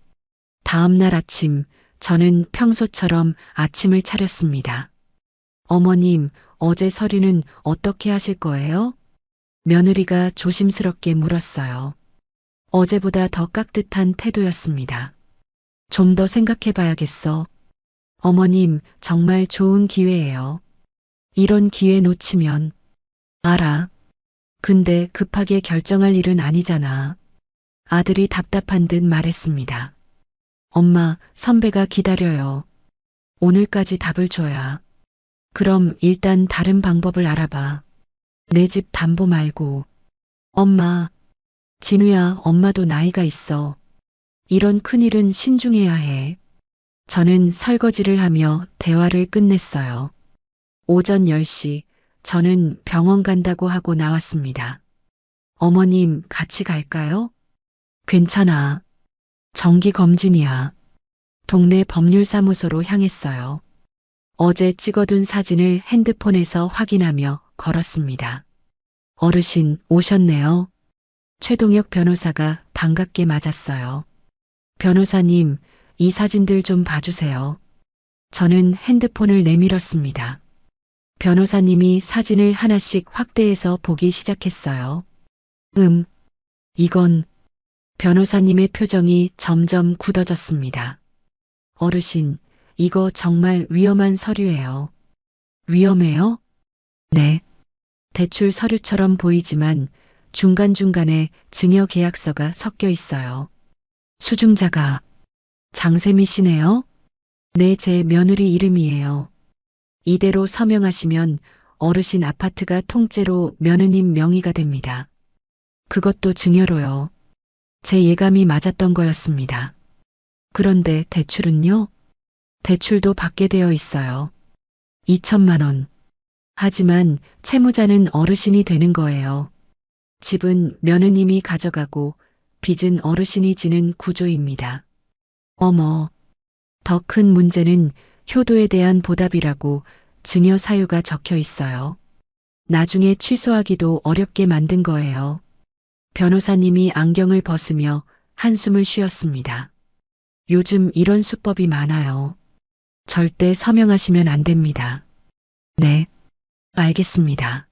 다음 날 아침 저는 평소처럼 아침을 차렸습니다. 어머님, 어제 서류는 어떻게 하실 거예요? 며느리가 조심스럽게 물었어요. 어제보다 더 깍듯한 태도였습니다. 좀 더 생각해 봐야겠어. 어머님, 정말 좋은 기회예요. 이런 기회 놓치면. 알아. 근데 급하게 결정할 일은 아니잖아. 아들이 답답한 듯 말했습니다. 엄마, 선배가 기다려요. 오늘까지 답을 줘야. 그럼 일단 다른 방법을 알아봐. 내 집 담보 말고. 엄마, 진우야, 엄마도 나이가 있어. 이런 큰일은 신중해야 해. 저는 설거지를 하며 대화를 끝냈어요. 오전 10시, 저는 병원 간다고 하고 나왔습니다. 어머님, 같이 갈까요? 괜찮아. 정기검진이야. 동네 법률사무소로 향했어요. 어제 찍어둔 사진을 핸드폰에서 확인하며 걸었습니다. 어르신, 오셨네요. 최동혁 변호사가 반갑게 맞았어요. 변호사님, 이 사진들 좀 봐주세요. 저는 핸드폰을 내밀었습니다. 변호사님이 사진을 하나씩 확대해서 보기 시작했어요. 이건. 변호사님의 표정이 점점 굳어졌습니다. 어르신, 이거 정말 위험한 서류예요. 위험해요? 네. 대출 서류처럼 보이지만 중간중간에 증여 계약서가 섞여 있어요. 수중자가 장세미 씨네요? 네, 제 며느리 이름이에요. 이대로 서명하시면 어르신 아파트가 통째로 며느님 명의가 됩니다. 그것도 증여로요. 제 예감이 맞았던 거였습니다. 그런데 대출은요? 대출도 받게 되어 있어요. 2천만 원. 하지만 채무자는 어르신이 되는 거예요. 집은 며느님이 가져가고 빚은 어르신이 지는 구조입니다. 어머, 더 큰 문제는 효도에 대한 보답이라고 증여 사유가 적혀 있어요. 나중에 취소하기도 어렵게 만든 거예요. 변호사님이 안경을 벗으며 한숨을 쉬었습니다. 요즘 이런 수법이 많아요. 절대 서명하시면 안 됩니다. 네, 알겠습니다.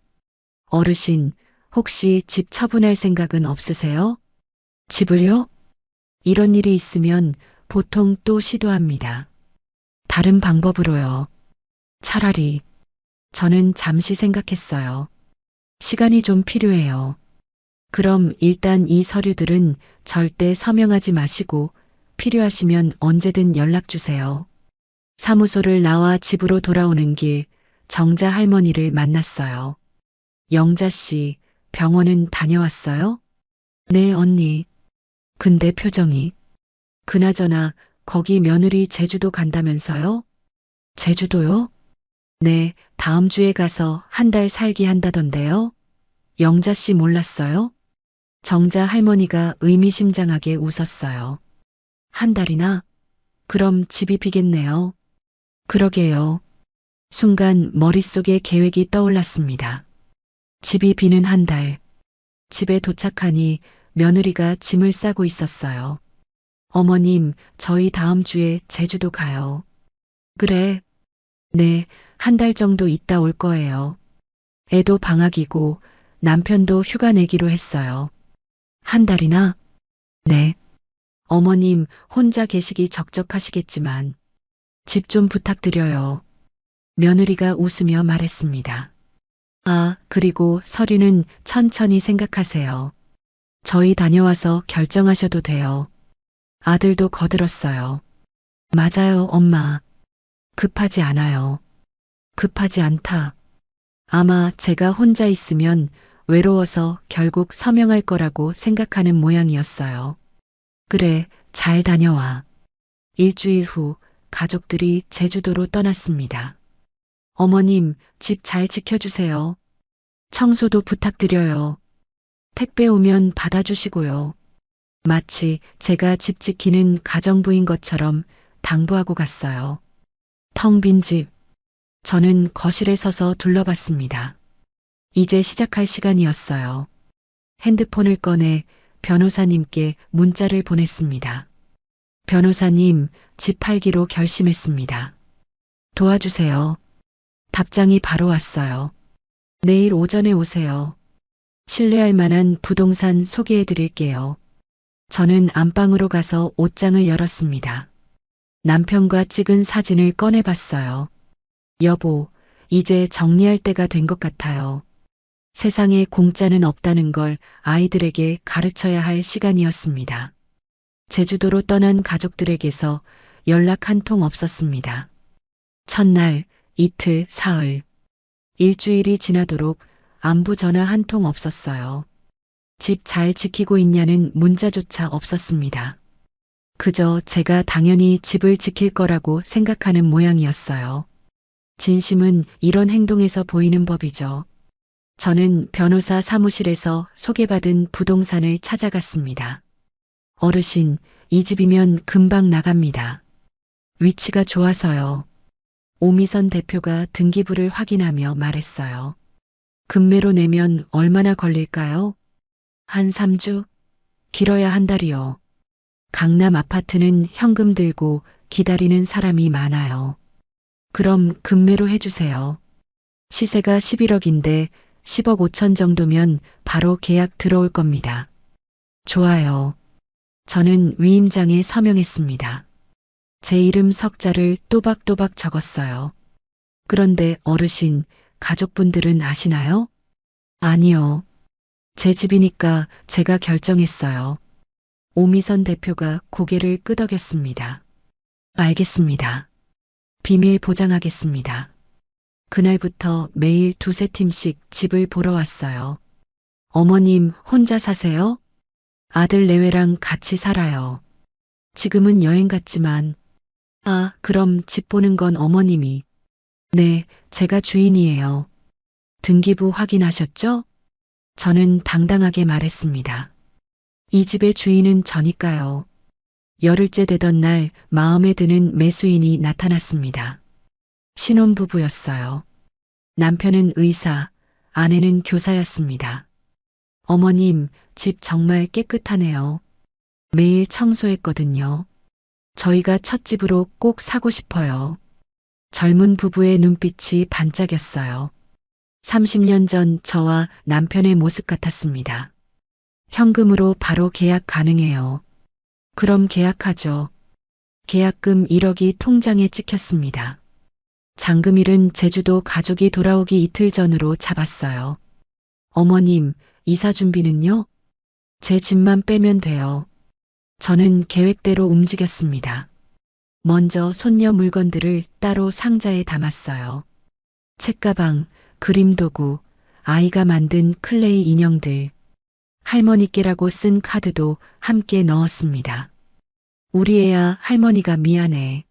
어르신, 혹시 집 처분할 생각은 없으세요? 집을요? 이런 일이 있으면 보통 또 시도합니다. 다른 방법으로요. 차라리. 저는 잠시 생각했어요. 시간이 좀 필요해요. 그럼 일단 이 서류들은 절대 서명하지 마시고 필요하시면 언제든 연락 주세요. 사무소를 나와 집으로 돌아오는 길 정자 할머니를 만났어요. 영자 씨, 병원은 다녀왔어요? 네, 언니. 근데 표정이. 그나저나 거기 며느리 제주도 간다면서요? 제주도요? 네, 다음 주에 가서 한 달 살기 한다던데요. 영자 씨 몰랐어요? 정자 할머니가 의미심장하게 웃었어요. 한 달이나? 그럼 집이 비겠네요. 그러게요. 순간 머릿속에 계획이 떠올랐습니다. 집이 비는 한 달. 집에 도착하니 며느리가 짐을 싸고 있었어요. 어머님, 저희 다음 주에 제주도 가요. 그래? 네, 한 달 정도 있다 올 거예요. 애도 방학이고 남편도 휴가 내기로 했어요. 한 달이나? 네. 어머님 혼자 계시기 적적하시겠지만 집 좀 부탁드려요. 며느리가 웃으며 말했습니다. 아, 그리고 서류는 천천히 생각하세요. 저희 다녀와서 결정하셔도 돼요. 아들도 거들었어요. 맞아요, 엄마. 급하지 않아요. 급하지 않다. 아마 제가 혼자 있으면 외로워서 결국 서명할 거라고 생각하는 모양이었어요. 그래, 잘 다녀와. 일주일 후 가족들이 제주도로 떠났습니다. 어머님, 집 잘 지켜주세요. 청소도 부탁드려요. 택배 오면 받아주시고요. 마치 제가 집 지키는 가정부인 것처럼 당부하고 갔어요. 텅 빈 집. 저는 거실에 서서 둘러봤습니다. 이제 시작할 시간이었어요. 핸드폰을 꺼내 변호사님께 문자를 보냈습니다. 변호사님, 집 팔기로 결심했습니다. 도와주세요. 답장이 바로 왔어요. 내일 오전에 오세요. 신뢰할 만한 부동산 소개해 드릴게요. 저는 안방으로 가서 옷장을 열었습니다. 남편과 찍은 사진을 꺼내봤어요. 여보, 이제 정리할 때가 된 것 같아요. 세상에 공짜는 없다는 걸 아이들에게 가르쳐야 할 시간이었습니다. 제주도로 떠난 가족들에게서 연락 한 통 없었습니다. 첫날, 이틀, 사흘, 일주일이 지나도록 안부 전화 한 통 없었어요. 집 잘 지키고 있냐는 문자조차 없었습니다. 그저 제가 당연히 집을 지킬 거라고 생각하는 모양이었어요. 진심은 이런 행동에서 보이는 법이죠. 저는 변호사 사무실에서 소개받은 부동산을 찾아갔습니다. 어르신, 이 집이면 금방 나갑니다. 위치가 좋아서요. 오미선 대표가 등기부를 확인하며 말했어요. 금매로 내면 얼마나 걸릴까요? 한 3주? 길어야 한 달이요. 강남 아파트는 현금 들고 기다리는 사람이 많아요. 그럼 금매로 해주세요. 시세가 11억인데 10억 5천 정도면 바로 계약 들어올 겁니다. 좋아요. 저는 위임장에 서명했습니다. 제 이름 석자를 또박또박 적었어요. 그런데 어르신, 가족분들은 아시나요? 아니요. 제 집이니까 제가 결정했어요. 오미선 대표가 고개를 끄덕였습니다. 알겠습니다. 비밀 보장하겠습니다. 그날부터 매일 두세 팀씩 집을 보러 왔어요. 어머님 혼자 사세요? 아들 내외랑 같이 살아요. 지금은 여행 갔지만. 아, 그럼 집 보는 건 어머님이. 네, 제가 주인이에요. 등기부 확인하셨죠? 저는 당당하게 말했습니다. 이 집의 주인은 저니까요. 열흘째 되던 날 마음에 드는 매수인이 나타났습니다. 신혼부부였어요. 남편은 의사, 아내는 교사였습니다. 어머님, 집 정말 깨끗하네요. 매일 청소했거든요. 저희가 첫 집으로 꼭 사고 싶어요. 젊은 부부의 눈빛이 반짝였어요. 30년 전 저와 남편의 모습 같았습니다. 현금으로 바로 계약 가능해요. 그럼 계약하죠. 계약금 1억이 통장에 찍혔습니다. 잔금일은 제주도 가족이 돌아오기 이틀 전으로 잡았어요. 어머님, 이사 준비는요? 제 집만 빼면 돼요. 저는 계획대로 움직였습니다. 먼저 손녀 물건들을 따로 상자에 담았어요. 책가방, 그림도구, 아이가 만든 클레이 인형들, 할머니께라고 쓴 카드도 함께 넣었습니다. 우리 애야 할머니가 미안해.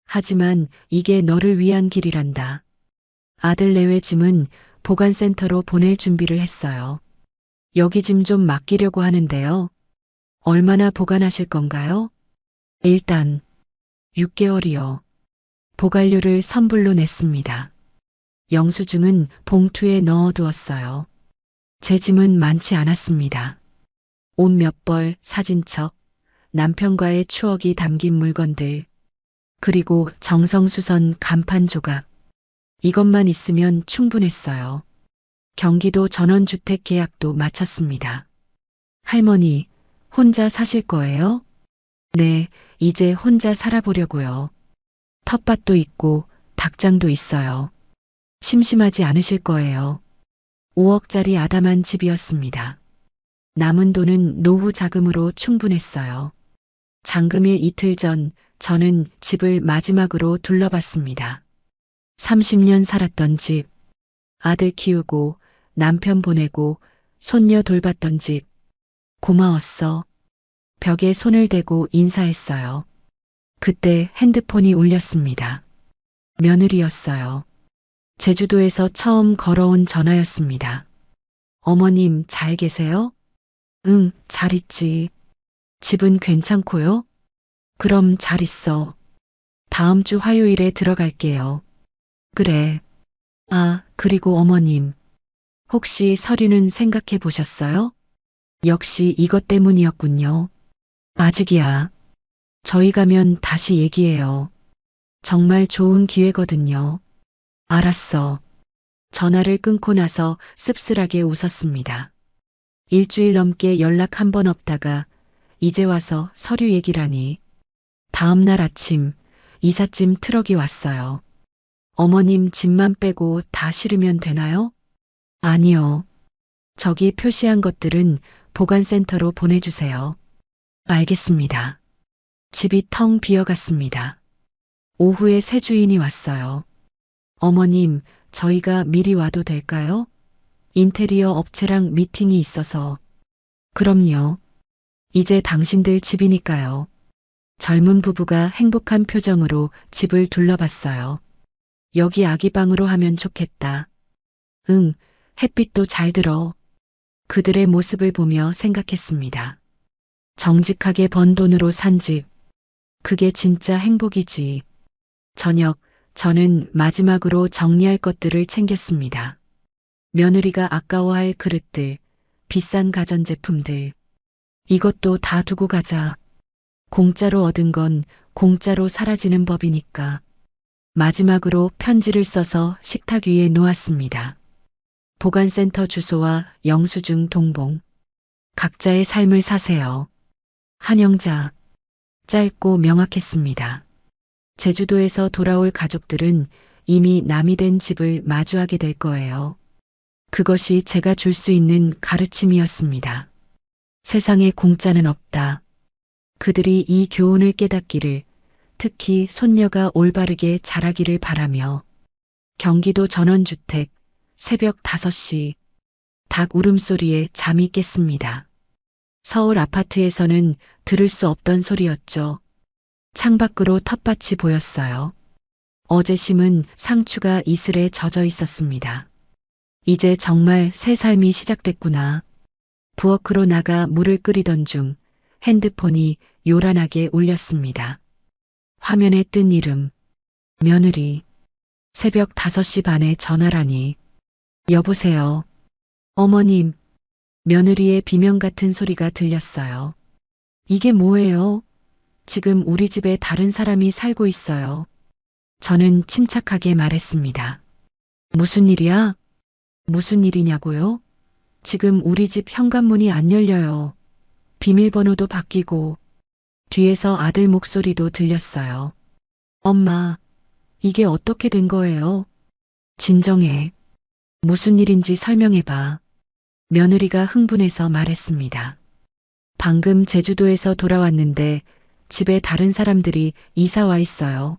하지만 이게 너를 위한 길이란다. 아들 내외 짐은 보관센터로 보낼 준비를 했어요. 여기 짐 좀 맡기려고 하는데요. 얼마나 보관하실 건가요? 일단 6개월이요. 보관료를 선불로 냈습니다. 영수증은 봉투에 넣어두었어요. 제 짐은 많지 않았습니다. 옷 몇 벌, 사진첩, 남편과의 추억이 담긴 물건들, 그리고 정성수선 간판 조각. 이것만 있으면 충분했어요. 경기도 전원주택 계약도 마쳤습니다. 할머니, 혼자 사실 거예요? 네, 이제 혼자 살아보려고요. 텃밭도 있고 닭장도 있어요. 심심하지 않으실 거예요. 5억짜리 아담한 집이었습니다. 남은 돈은 노후 자금으로 충분했어요. 잔금일 이틀 전 저는 집을 마지막으로 둘러봤습니다. 30년 살았던 집, 아들 키우고 남편 보내고 손녀 돌봤던 집. 고마웠어. 벽에 손을 대고 인사했어요. 그때 핸드폰이 울렸습니다. 며느리였어요. 제주도에서 처음 걸어온 전화였습니다. 어머님 잘 계세요? 응, 잘 있지. 집은 괜찮고요? 그럼 잘 있어. 다음 주 화요일에 들어갈게요. 그래. 아, 그리고 어머님. 혹시 서류는 생각해 보셨어요? 역시 이것 때문이었군요. 아직이야. 저희 가면 다시 얘기해요. 정말 좋은 기회거든요. 알았어. 전화를 끊고 나서 씁쓸하게 웃었습니다. 일주일 넘게 연락 한 번 없다가 이제 와서 서류 얘기라니. 다음 날 아침 이삿짐 트럭이 왔어요. 어머님 집만 빼고 다 실으면 되나요? 아니요. 저기 표시한 것들은 보관센터로 보내주세요. 알겠습니다. 집이 텅 비어갔습니다. 오후에 새 주인이 왔어요. 어머님, 저희가 미리 와도 될까요? 인테리어 업체랑 미팅이 있어서. 그럼요. 이제 당신들 집이니까요. 젊은 부부가 행복한 표정으로 집을 둘러봤어요. 여기 아기 방으로 하면 좋겠다. 응, 햇빛도 잘 들어. 그들의 모습을 보며 생각했습니다. 정직하게 번 돈으로 산 집. 그게 진짜 행복이지. 저녁, 저는 마지막으로 정리할 것들을 챙겼습니다. 며느리가 아까워할 그릇들, 비싼 가전제품들. 이것도 다 두고 가자. 공짜로 얻은 건 공짜로 사라지는 법이니까. 마지막으로 편지를 써서 식탁 위에 놓았습니다. 보관센터 주소와 영수증 동봉. 각자의 삶을 사세요. 한영자. 짧고 명확했습니다. 제주도에서 돌아올 가족들은 이미 남이 된 집을 마주하게 될 거예요. 그것이 제가 줄 수 있는 가르침이었습니다. 세상에 공짜는 없다. 그들이 이 교훈을 깨닫기를, 특히 손녀가 올바르게 자라기를 바라며. 경기도 전원주택, 새벽 5시, 닭 울음소리에 잠이 깼습니다. 서울 아파트에서는 들을 수 없던 소리였죠. 창밖으로 텃밭이 보였어요. 어제 심은 상추가 이슬에 젖어 있었습니다. 이제 정말 새 삶이 시작됐구나. 부엌으로 나가 물을 끓이던 중 핸드폰이 요란하게 울렸습니다. 화면에 뜬 이름, 며느리. 새벽 5시 반에 전화라니. 여보세요. 어머님. 며느리의 비명 같은 소리가 들렸어요. 이게 뭐예요? 지금 우리 집에 다른 사람이 살고 있어요. 저는 침착하게 말했습니다. 무슨 일이야? 무슨 일이냐고요? 지금 우리 집 현관문이 안 열려요. 비밀번호도 바뀌고. 뒤에서 아들 목소리도 들렸어요. 엄마, 이게 어떻게 된 거예요? 진정해. 무슨 일인지 설명해봐. 며느리가 흥분해서 말했습니다. 방금 제주도에서 돌아왔는데 집에 다른 사람들이 이사 와 있어요.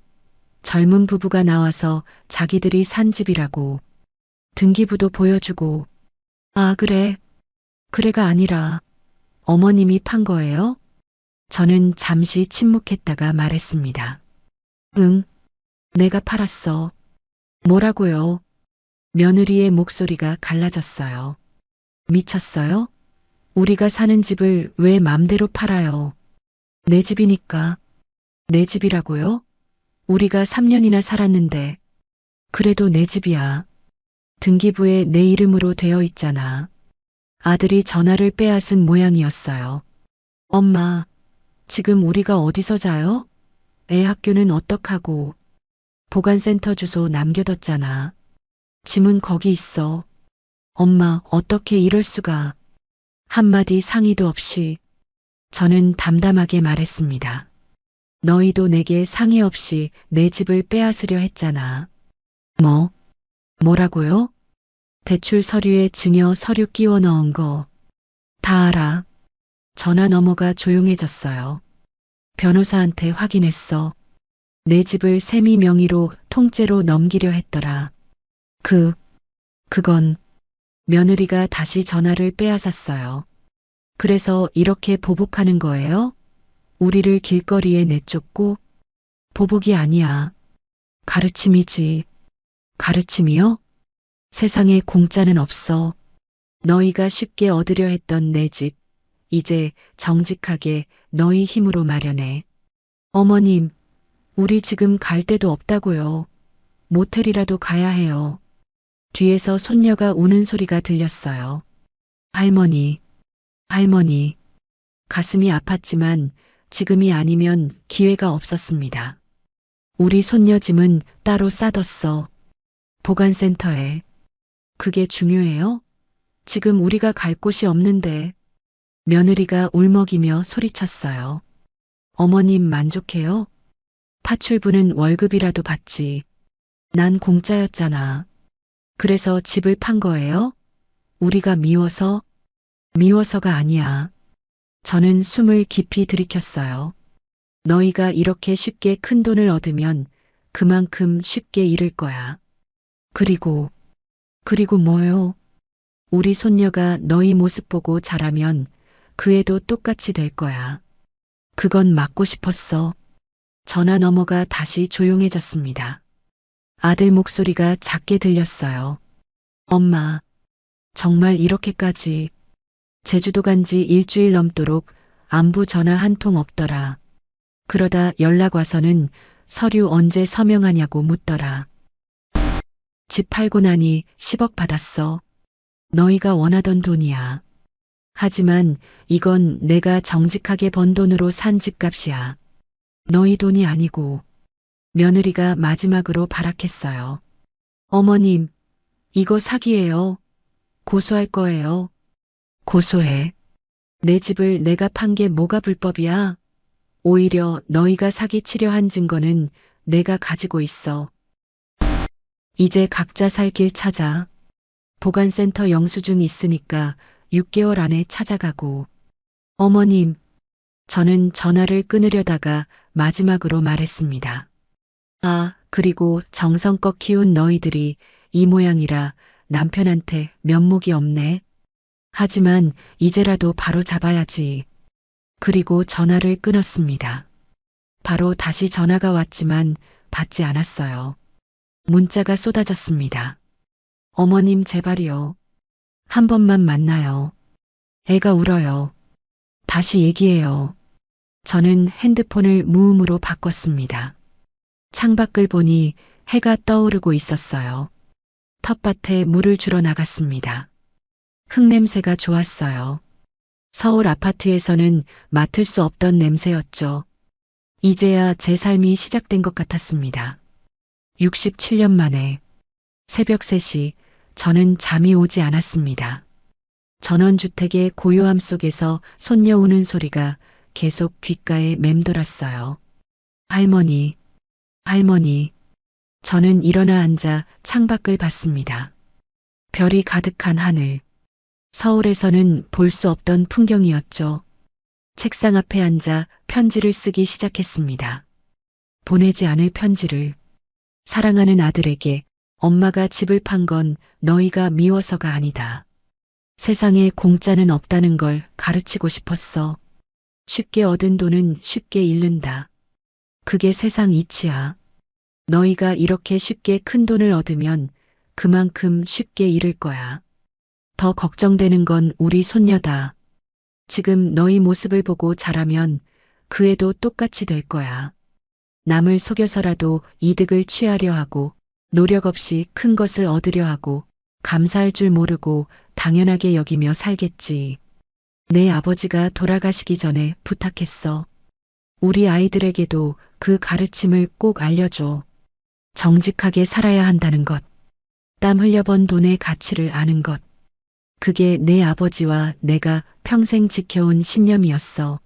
젊은 부부가 나와서 자기들이 산 집이라고. 등기부도 보여주고. 아, 그래. 그래가 아니라 어머님이 판 거예요? 저는 잠시 침묵했다가 말했습니다. 응, 내가 팔았어. 뭐라고요? 며느리의 목소리가 갈라졌어요. 미쳤어요? 우리가 사는 집을 왜 맘대로 팔아요? 내 집이니까. 내 집이라고요? 우리가 3년이나 살았는데. 그래도 내 집이야. 등기부에 내 이름으로 되어 있잖아. 아들이 전화를 빼앗은 모양이었어요. 엄마, 지금 우리가 어디서 자요? 애 학교는 어떡하고? 보건센터 주소 남겨뒀잖아. 짐은 거기 있어. 엄마, 어떻게 이럴 수가? 한마디 상의도 없이 저는 담담하게 말했습니다. 너희도 내게 상의 없이 내 집을 빼앗으려 했잖아. 뭐라고요? 대출 서류에 증여 서류 끼워 넣은 거 다 알아. 전화 너머가 조용해졌어요. 변호사한테 확인했어. 내 집을 세미 명의로 통째로 넘기려 했더라. 그건 며느리가 다시 전화를 빼앗았어요. 그래서 이렇게 보복하는 거예요? 우리를 길거리에 내쫓고? 보복이 아니야. 가르침이지. 가르침이요? 세상에 공짜는 없어. 너희가 쉽게 얻으려 했던 내 집, 이제 정직하게 너희 힘으로 마련해. 어머님, 우리 지금 갈 데도 없다고요. 모텔이라도 가야 해요. 뒤에서 손녀가 우는 소리가 들렸어요. 할머니. 가슴이 아팠지만 지금이 아니면 기회가 없었습니다. 우리 손녀 짐은 따로 싸뒀어. 보관센터에. 그게 중요해요? 지금 우리가 갈 곳이 없는데. 며느리가 울먹이며 소리쳤어요. 어머님 만족해요? 파출부는 월급이라도 받지. 난 공짜였잖아. 그래서 집을 판 거예요? 우리가 미워서가 아니야. 저는 숨을 깊이 들이켰어요. 너희가 이렇게 쉽게 큰 돈을 얻으면 그만큼 쉽게 잃을 거야. 그리고 뭐요? 우리 손녀가 너희 모습 보고 자라면 그 애도 똑같이 될 거야. 그건 막고 싶었어. 전화 너머가 다시 조용해졌습니다. 아들 목소리가 작게 들렸어요. 엄마, 정말 이렇게까지. 제주도 간 지 일주일 넘도록 안부 전화 한 통 없더라. 그러다 연락 와서는 서류 언제 서명하냐고 묻더라. 집 팔고 나니 10억 받았어. 너희가 원하던 돈이야. 하지만 이건 내가 정직하게 번 돈으로 산 집값이야. 너희 돈이 아니고. 며느리가 마지막으로 발악했어요. 어머님, 이거 사기예요. 고소할 거예요. 고소해. 내 집을 내가 판 게 뭐가 불법이야? 오히려 너희가 사기치려 한 증거는 내가 가지고 있어. 이제 각자 살 길 찾아. 보관센터 영수증 있으니까 6개월 안에 찾아가고. 어머님, 저는 전화를 끊으려다가 마지막으로 말했습니다. 아, 그리고 정성껏 키운 너희들이 이 모양이라 남편한테 면목이 없네. 하지만 이제라도 바로 잡아야지. 그리고 전화를 끊었습니다. 바로 다시 전화가 왔지만 받지 않았어요. 문자가 쏟아졌습니다. 어머님 제발이요. 한 번만 만나요. 애가 울어요. 다시 얘기해요. 저는 핸드폰을 무음으로 바꿨습니다. 창밖을 보니 해가 떠오르고 있었어요. 텃밭에 물을 주러 나갔습니다. 흙냄새가 좋았어요. 서울 아파트에서는 맡을 수 없던 냄새였죠. 이제야 제 삶이 시작된 것 같았습니다. 67년 만에 새벽 3시 저는 잠이 오지 않았습니다. 전원주택의 고요함 속에서 손녀 우는 소리가 계속 귓가에 맴돌았어요. 할머니. 저는 일어나 앉아 창밖을 봤습니다. 별이 가득한 하늘. 서울에서는 볼 수 없던 풍경이었죠. 책상 앞에 앉아 편지를 쓰기 시작했습니다. 보내지 않을 편지를. 사랑하는 아들에게 엄마가 집을 판 건 너희가 미워서가 아니다. 세상에 공짜는 없다는 걸 가르치고 싶었어. 쉽게 얻은 돈은 쉽게 잃는다. 그게 세상 이치야. 너희가 이렇게 쉽게 큰 돈을 얻으면 그만큼 쉽게 잃을 거야. 더 걱정되는 건 우리 손녀다. 지금 너희 모습을 보고 자라면 그 애도 똑같이 될 거야. 남을 속여서라도 이득을 취하려 하고 노력 없이 큰 것을 얻으려 하고 감사할 줄 모르고 당연하게 여기며 살겠지. 내 아버지가 돌아가시기 전에 부탁했어. 우리 아이들에게도 그 가르침을 꼭 알려줘. 정직하게 살아야 한다는 것. 땀 흘려번 돈의 가치를 아는 것. 그게 내 아버지와 내가 평생 지켜온 신념이었어.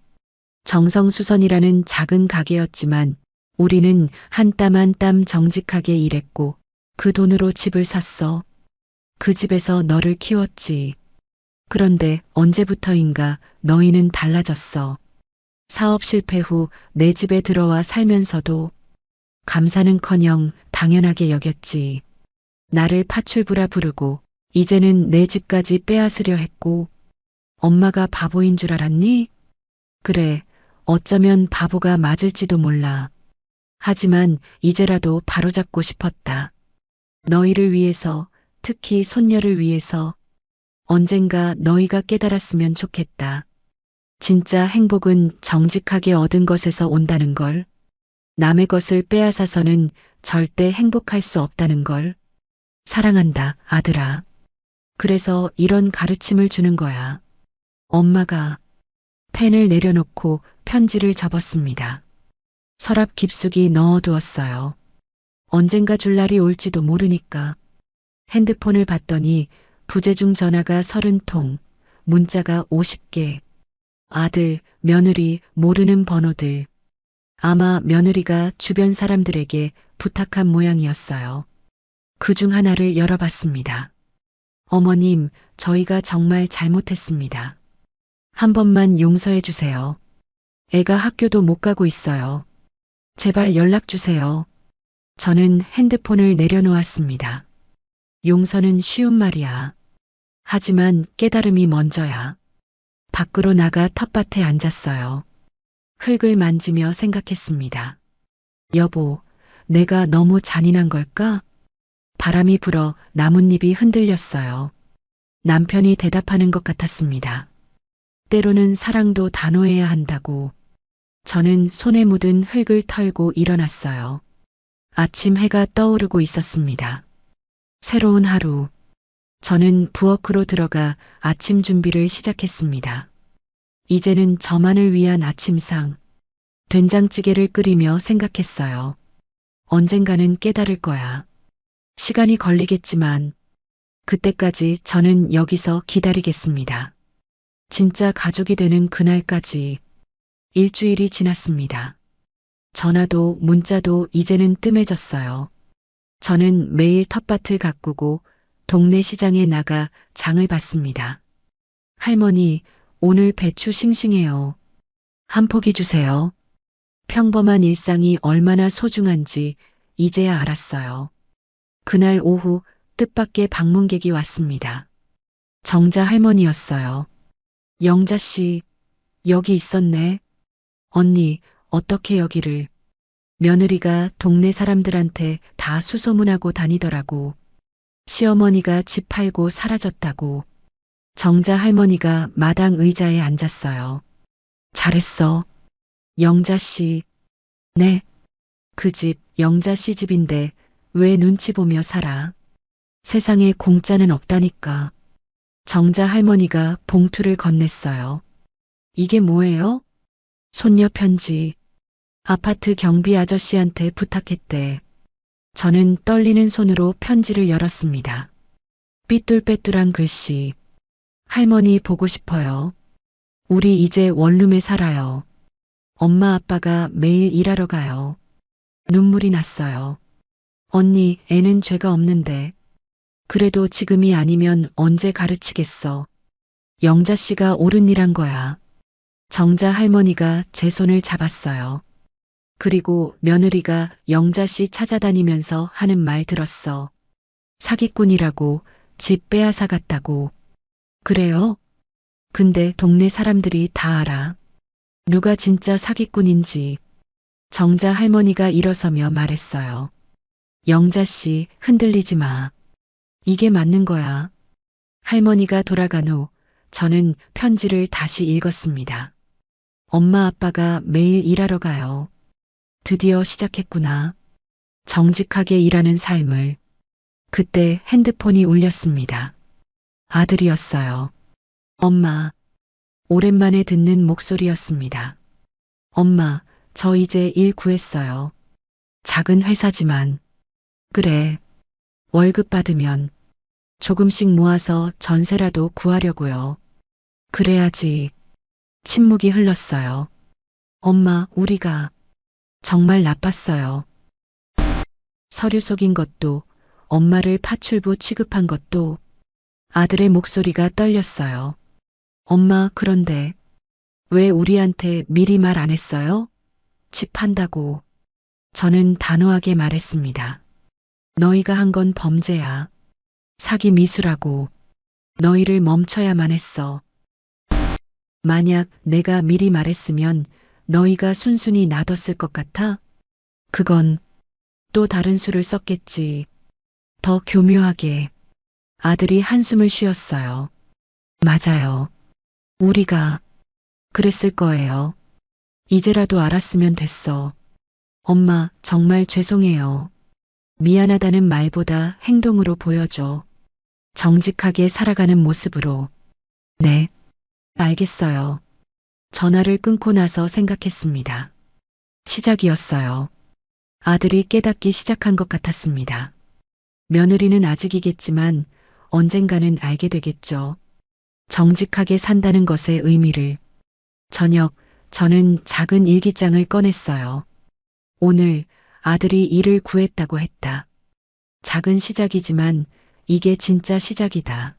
정성수선이라는 작은 가게였지만 우리는 한 땀 한 땀 정직하게 일했고 그 돈으로 집을 샀어. 그 집에서 너를 키웠지. 그런데 언제부터인가 너희는 달라졌어. 사업 실패 후 내 집에 들어와 살면서도 감사는커녕 당연하게 여겼지. 나를 파출부라 부르고 이제는 내 집까지 빼앗으려 했고 엄마가 바보인 줄 알았니? 그래, 어쩌면 바보가 맞을지도 몰라. 하지만 이제라도 바로잡고 싶었다. 너희를 위해서, 특히 손녀를 위해서 언젠가 너희가 깨달았으면 좋겠다. 진짜 행복은 정직하게 얻은 것에서 온다는 걸. 남의 것을 빼앗아서는 절대 행복할 수 없다는 걸. 사랑한다, 아들아. 그래서 이런 가르침을 주는 거야. 엄마가 펜을 내려놓고 편지를 접었습니다. 서랍 깊숙이 넣어두었어요. 언젠가 줄 날이 올지도 모르니까. 핸드폰을 봤더니 부재중 전화가 30통, 문자가 50개. 아들, 며느리, 모르는 번호들. 아마 며느리가 주변 사람들에게 부탁한 모양이었어요. 그중 하나를 열어봤습니다. 어머님, 저희가 정말 잘못했습니다. 한 번만 용서해 주세요. 애가 학교도 못 가고 있어요. 제발 연락 주세요. 저는 핸드폰을 내려놓았습니다. 용서는 쉬운 말이야. 하지만 깨달음이 먼저야. 밖으로 나가 텃밭에 앉았어요. 흙을 만지며 생각했습니다. 여보, 내가 너무 잔인한 걸까? 바람이 불어 나뭇잎이 흔들렸어요. 남편이 대답하는 것 같았습니다. 때로는 사랑도 단호해야 한다고. 저는 손에 묻은 흙을 털고 일어났어요. 아침 해가 떠오르고 있었습니다. 새로운 하루. 저는 부엌으로 들어가 아침 준비를 시작했습니다. 이제는 저만을 위한 아침상. 된장찌개를 끓이며 생각했어요. 언젠가는 깨달을 거야. 시간이 걸리겠지만 그때까지 저는 여기서 기다리겠습니다. 진짜 가족이 되는 그날까지. 일주일이 지났습니다. 전화도 문자도 이제는 뜸해졌어요. 저는 매일 텃밭을 가꾸고 동네 시장에 나가 장을 봤습니다. 할머니, 오늘 배추 싱싱해요. 한 포기 주세요. 평범한 일상이 얼마나 소중한지 이제야 알았어요. 그날 오후 뜻밖의 방문객이 왔습니다. 정자 할머니였어요. 영자 씨, 여기 있었네. 언니, 어떻게 여기를. 며느리가 동네 사람들한테 다 수소문하고 다니더라고. 시어머니가 집 팔고 사라졌다고. 정자 할머니가 마당 의자에 앉았어요. 잘했어. 영자 씨. 네. 그 집 영자 씨 집인데 왜 눈치 보며 살아? 세상에 공짜는 없다니까. 정자 할머니가 봉투를 건넸어요. 이게 뭐예요? 손녀 편지. 아파트 경비 아저씨한테 부탁했대. 저는 떨리는 손으로 편지를 열었습니다. 삐뚤빼뚤한 글씨. 할머니 보고 싶어요. 우리 이제 원룸에 살아요. 엄마 아빠가 매일 일하러 가요. 눈물이 났어요. 언니, 애는 죄가 없는데. 그래도 지금이 아니면 언제 가르치겠어. 영자 씨가 옳은 일 한 거야. 정자 할머니가 제 손을 잡았어요. 그리고 며느리가 영자 씨 찾아다니면서 하는 말 들었어. 사기꾼이라고, 집 빼앗아 갔다고. 그래요? 근데 동네 사람들이 다 알아. 누가 진짜 사기꾼인지. 정자 할머니가 일어서며 말했어요. 영자 씨, 흔들리지 마. 이게 맞는 거야. 할머니가 돌아간 후 저는 편지를 다시 읽었습니다. 엄마 아빠가 매일 일하러 가요. 드디어 시작했구나. 정직하게 일하는 삶을. 그때 핸드폰이 울렸습니다. 아들이었어요. 엄마, 오랜만에 듣는 목소리였습니다. 엄마, 저 이제 일 구했어요. 작은 회사지만. 그래, 월급 받으면 조금씩 모아서 전세라도 구하려고요. 그래야지. 침묵이 흘렀어요. 엄마, 우리가 정말 나빴어요. 서류 속인 것도, 엄마를 파출부 취급한 것도, 아들의 목소리가 떨렸어요. 엄마, 그런데 왜 우리한테 미리 말 안 했어요? 집 판다고. 저는 단호하게 말했습니다. 너희가 한 건 범죄야. 사기 미수라고. 너희를 멈춰야만 했어. 만약 내가 미리 말했으면 너희가 순순히 놔뒀을 것 같아? 그건 또 다른 수를 썼겠지. 더 교묘하게. 아들이 한숨을 쉬었어요. 맞아요. 우리가 그랬을 거예요. 이제라도 알았으면 됐어. 엄마, 정말 죄송해요. 미안하다는 말보다 행동으로 보여줘. 정직하게 살아가는 모습으로. 네, 알겠어요. 전화를 끊고 나서 생각했습니다. 시작이었어요. 아들이 깨닫기 시작한 것 같았습니다. 며느리는 아직이겠지만 언젠가는 알게 되겠죠. 정직하게 산다는 것의 의미를. 저녁, 저는 작은 일기장을 꺼냈어요. 오늘 아들이 일을 구했다고 했다. 작은 시작이지만 이게 진짜 시작이다.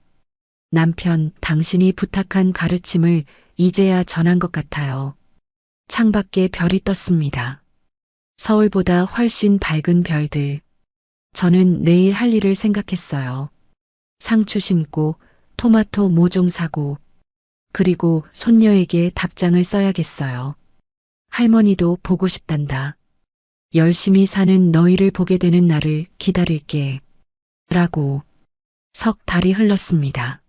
남편, 당신이 부탁한 가르침을 이제야 전한 것 같아요. 창밖에 별이 떴습니다. 서울보다 훨씬 밝은 별들. 저는 내일 할 일을 생각했어요. 상추 심고, 토마토 모종 사고, 그리고 손녀에게 답장을 써야겠어요. 할머니도 보고 싶단다. 열심히 사는 너희를 보게 되는 날을 기다릴게. 라고. 석 달이 흘렀습니다.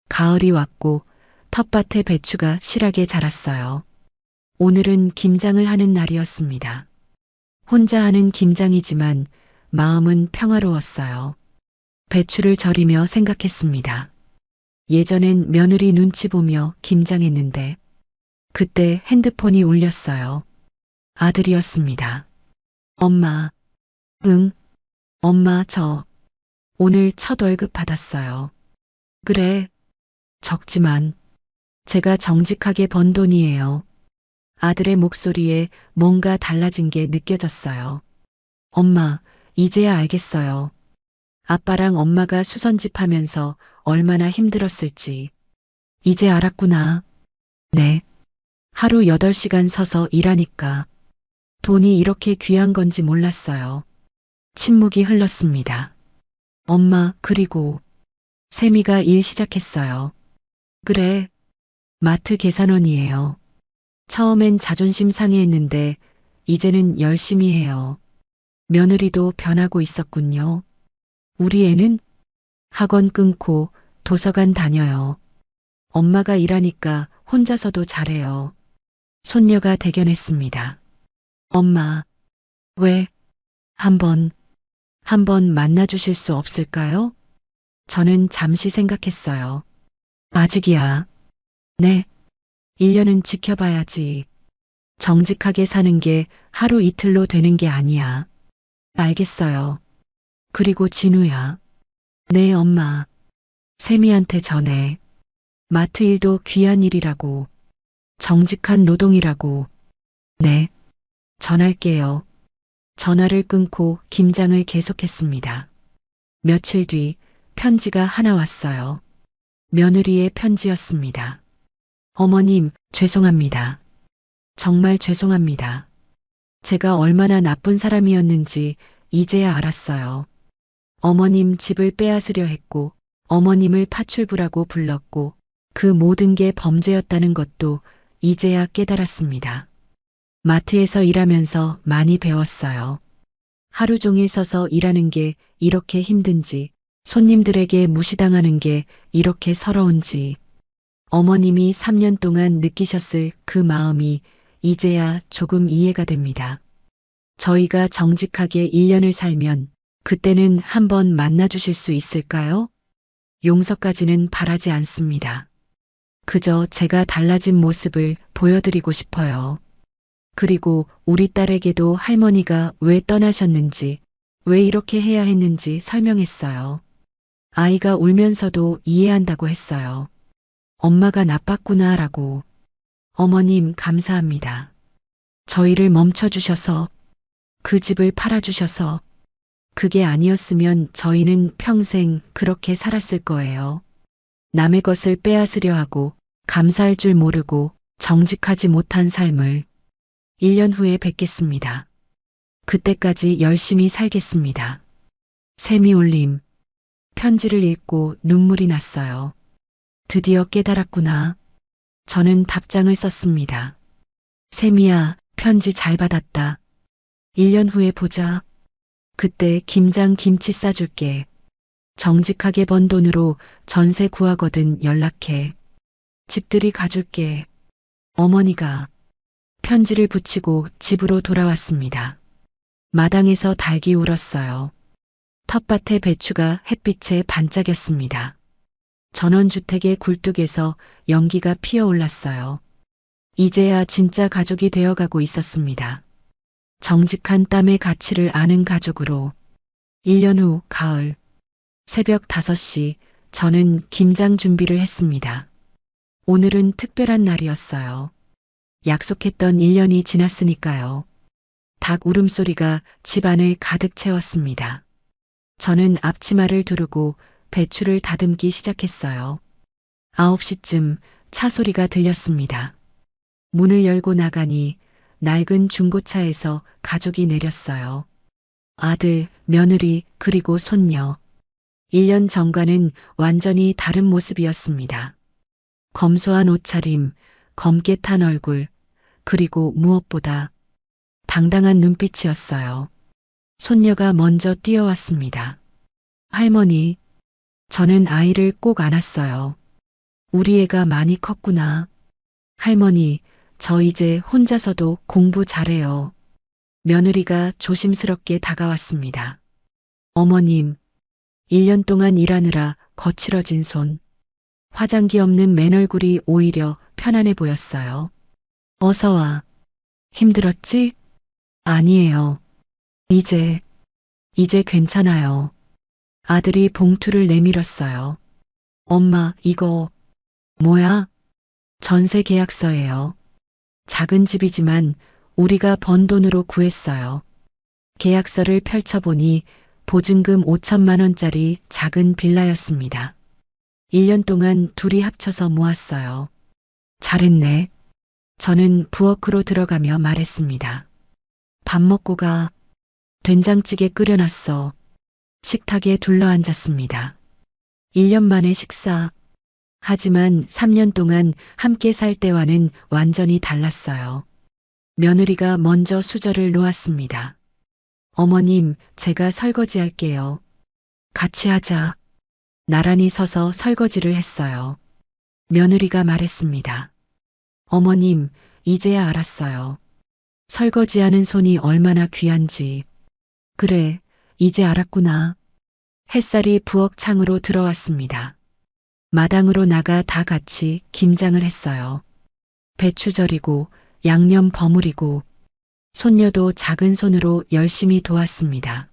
가을이 왔고 텃밭에 배추가 실하게 자랐어요. 오늘은 김장을 하는 날이었습니다. 혼자 하는 김장이지만 마음은 평화로웠어요. 배추를 절이며 생각했습니다. 예전엔 며느리 눈치 보며 김장했는데 그때 핸드폰이 울렸어요. 아들이었습니다. 엄마. 응. 엄마, 저 오늘 첫 월급 받았어요. 그래. 적지만 제가 정직하게 번 돈이에요. 아들의 목소리에 뭔가 달라진 게 느껴졌어요. 엄마, 이제야 알겠어요. 아빠랑 엄마가 수선집 하면서 얼마나 힘들었을지. 이제 알았구나. 네. 하루 8시간 서서 일하니까 돈이 이렇게 귀한 건지 몰랐어요. 침묵이 흘렀습니다. 엄마, 그리고 세미가 일 시작했어요. 그래. 마트 계산원이에요. 처음엔 자존심 상해했는데 이제는 열심히 해요. 며느리도 변하고 있었군요. 우리 애는 학원 끊고 도서관 다녀요. 엄마가 일하니까 혼자서도 잘해요. 손녀가 대견했습니다. 엄마, 왜? 한번 만나주실 수 없을까요? 저는 잠시 생각했어요. 아직이야. 네. 1년은 지켜봐야지. 정직하게 사는 게 하루 이틀로 되는 게 아니야. 알겠어요. 그리고 진우야. 네, 엄마. 세미한테 전해. 마트 일도 귀한 일이라고. 정직한 노동이라고. 네. 전할게요. 전화를 끊고 김장을 계속했습니다. 며칠 뒤 편지가 하나 왔어요. 며느리의 편지였습니다. 어머님, 죄송합니다. 정말 죄송합니다. 제가 얼마나 나쁜 사람이었는지 이제야 알았어요. 어머님 집을 빼앗으려 했고, 어머님을 파출부라고 불렀고, 그 모든 게 범죄였다는 것도 이제야 깨달았습니다. 마트에서 일하면서 많이 배웠어요. 하루 종일 서서 일하는 게 이렇게 힘든지, 손님들에게 무시당하는 게 이렇게 서러운지, 어머님이 3년 동안 느끼셨을 그 마음이 이제야 조금 이해가 됩니다. 저희가 정직하게 1년을 살면 그때는 한번 만나주실 수 있을까요? 용서까지는 바라지 않습니다. 그저 제가 달라진 모습을 보여드리고 싶어요. 그리고 우리 딸에게도 할머니가 왜 떠나셨는지, 왜 이렇게 해야 했는지 설명했어요. 아이가 울면서도 이해한다고 했어요. 엄마가 나빴구나라고. 어머님 감사합니다. 저희를 멈춰주셔서, 그 집을 팔아주셔서, 그게 아니었으면 저희는 평생 그렇게 살았을 거예요. 남의 것을 빼앗으려 하고, 감사할 줄 모르고, 정직하지 못한 삶을 1년 후에 뵙겠습니다. 그때까지 열심히 살겠습니다. 샘이 울림. 편지를 읽고 눈물이 났어요. 드디어 깨달았구나. 저는 답장을 썼습니다. 샘이야, 편지 잘 받았다. 1년 후에 보자. 그때 김장 김치 싸줄게. 정직하게 번 돈으로 전세 구하거든 연락해. 집들이 가줄게. 어머니가 편지를 붙이고 집으로 돌아왔습니다. 마당에서 닭이 울었어요. 텃밭의 배추가 햇빛에 반짝였습니다. 전원주택의 굴뚝에서 연기가 피어올랐어요. 이제야 진짜 가족이 되어가고 있었습니다. 정직한 땀의 가치를 아는 가족으로. 1년 후 가을. 새벽 5시 저는 김장 준비를 했습니다. 오늘은 특별한 날이었어요. 약속했던 1년이 지났으니까요. 닭 울음소리가 집안을 가득 채웠습니다. 저는 앞치마를 두르고 배추를 다듬기 시작했어요. 9시쯤 차 소리가 들렸습니다. 문을 열고 나가니 낡은 중고차에서 가족이 내렸어요. 아들, 며느리, 그리고 손녀. 1년 전과는 완전히 다른 모습이었습니다. 검소한 옷차림, 검게 탄 얼굴, 그리고 무엇보다 당당한 눈빛이었어요. 손녀가 먼저 뛰어왔습니다. 할머니, 저는 아이를 꼭 안았어요. 우리 애가 많이 컸구나. 할머니, 저 이제 혼자서도 공부 잘해요. 며느리가 조심스럽게 다가왔습니다. 어머님, 1년 동안 일하느라 거칠어진 손. 화장기 없는 맨 얼굴이 오히려 편안해 보였어요. 어서 와. 힘들었지? 아니에요. 이제 괜찮아요. 아들이 봉투를 내밀었어요. 엄마, 이거 뭐야? 전세 계약서예요. 작은 집이지만 우리가 번 돈으로 구했어요. 계약서를 펼쳐보니 보증금 5천만 원짜리 작은 빌라였습니다. 1년 동안 둘이 합쳐서 모았어요. 잘했네. 저는 부엌으로 들어가며 말했습니다. 밥 먹고 가. 된장찌개 끓여놨어. 식탁에 둘러앉았습니다. 1년 만에 식사. 하지만 3년 동안 함께 살 때와는 완전히 달랐어요. 며느리가 먼저 수저를 놓았습니다. 어머님, 제가 설거지 할게요. 같이 하자. 나란히 서서 설거지를 했어요. 며느리가 말했습니다. 어머님, 이제야 알았어요. 설거지하는 손이 얼마나 귀한지. 그래, 이제 알았구나. 햇살이 부엌 창으로 들어왔습니다. 마당으로 나가 다 같이 김장을 했어요. 배추 절이고 양념 버무리고 손녀도 작은 손으로 열심히 도왔습니다.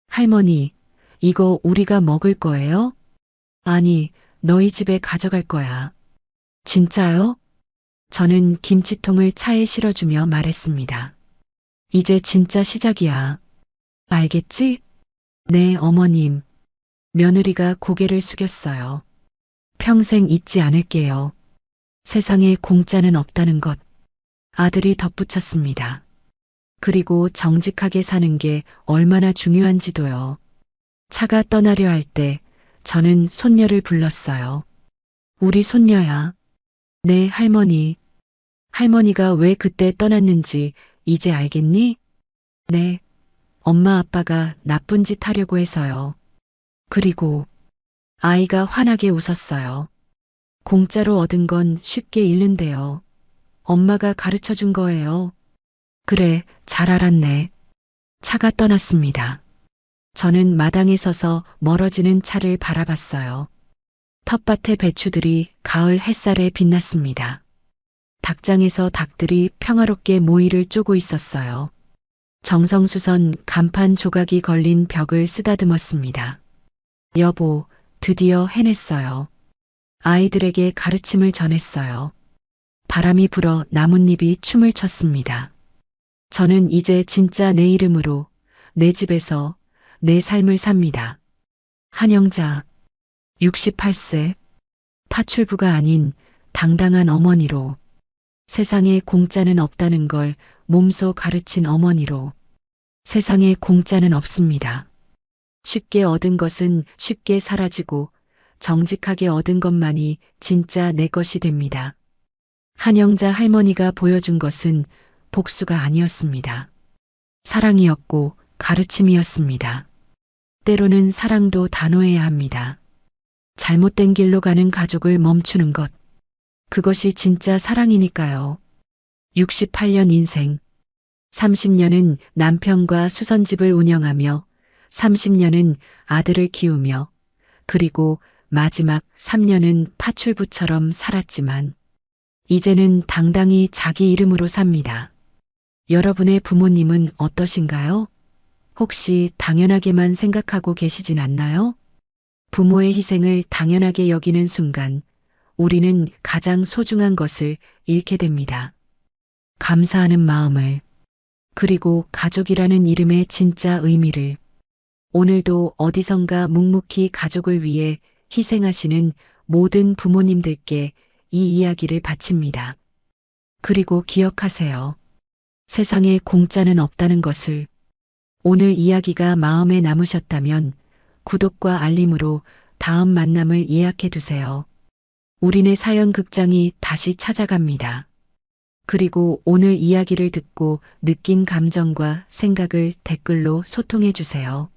할머니, 이거 우리가 먹을 거예요? 아니, 너희 집에 가져갈 거야. 진짜요? 저는 김치통을 차에 실어주며 말했습니다. 이제 진짜 시작이야. 알겠지? 네, 어머님. 며느리가 고개를 숙였어요. 평생 잊지 않을게요. 세상에 공짜는 없다는 것. 아들이 덧붙였습니다. 그리고 정직하게 사는 게 얼마나 중요한지도요. 차가 떠나려 할 때 저는 손녀를 불렀어요. 우리 손녀야. 네, 할머니. 할머니가 왜 그때 떠났는지 이제 알겠니? 네. 엄마 아빠가 나쁜 짓 하려고 해서요. 그리고 아이가 환하게 웃었어요. 공짜로 얻은 건 쉽게 잃는데요. 엄마가 가르쳐 준 거예요. 그래, 잘 알았네. 차가 떠났습니다. 저는 마당에 서서 멀어지는 차를 바라봤어요. 텃밭의 배추들이 가을 햇살에 빛났습니다. 닭장에서 닭들이 평화롭게 모이를 쪼고 있었어요. 정성수선 간판 조각이 걸린 벽을 쓰다듬었습니다. 여보, 드디어 해냈어요. 아이들에게 가르침을 전했어요. 바람이 불어 나뭇잎이 춤을 췄습니다. 저는 이제 진짜 내 이름으로 내 집에서 내 삶을 삽니다. 한영자, 68세, 파출부가 아닌 당당한 어머니로, 세상에 공짜는 없다는 걸 몸소 가르친 어머니로, 세상에 공짜는 없습니다. 쉽게 얻은 것은 쉽게 사라지고 정직하게 얻은 것만이 진짜 내 것이 됩니다. 한영자 할머니가 보여준 것은 복수가 아니었습니다. 사랑이었고 가르침이었습니다. 때로는 사랑도 단호해야 합니다. 잘못된 길로 가는 가족을 멈추는 것. 그것이 진짜 사랑이니까요. 68년 인생. 30년은 남편과 수선집을 운영하며 30년은 아들을 키우며 그리고 마지막 3년은 파출부처럼 살았지만 이제는 당당히 자기 이름으로 삽니다. 여러분의 부모님은 어떠신가요? 혹시 당연하게만 생각하고 계시진 않나요? 부모의 희생을 당연하게 여기는 순간 우리는 가장 소중한 것을 잃게 됩니다. 감사하는 마음을, 그리고 가족이라는 이름의 진짜 의미를. 오늘도 어디선가 묵묵히 가족을 위해 희생하시는 모든 부모님들께 이 이야기를 바칩니다. 그리고 기억하세요. 세상에 공짜는 없다는 것을. 오늘 이야기가 마음에 남으셨다면 구독과 알림으로 다음 만남을 예약해 두세요. 우리네 사연 극장이 다시 찾아갑니다. 그리고 오늘 이야기를 듣고 느낀 감정과 생각을 댓글로 소통해 주세요.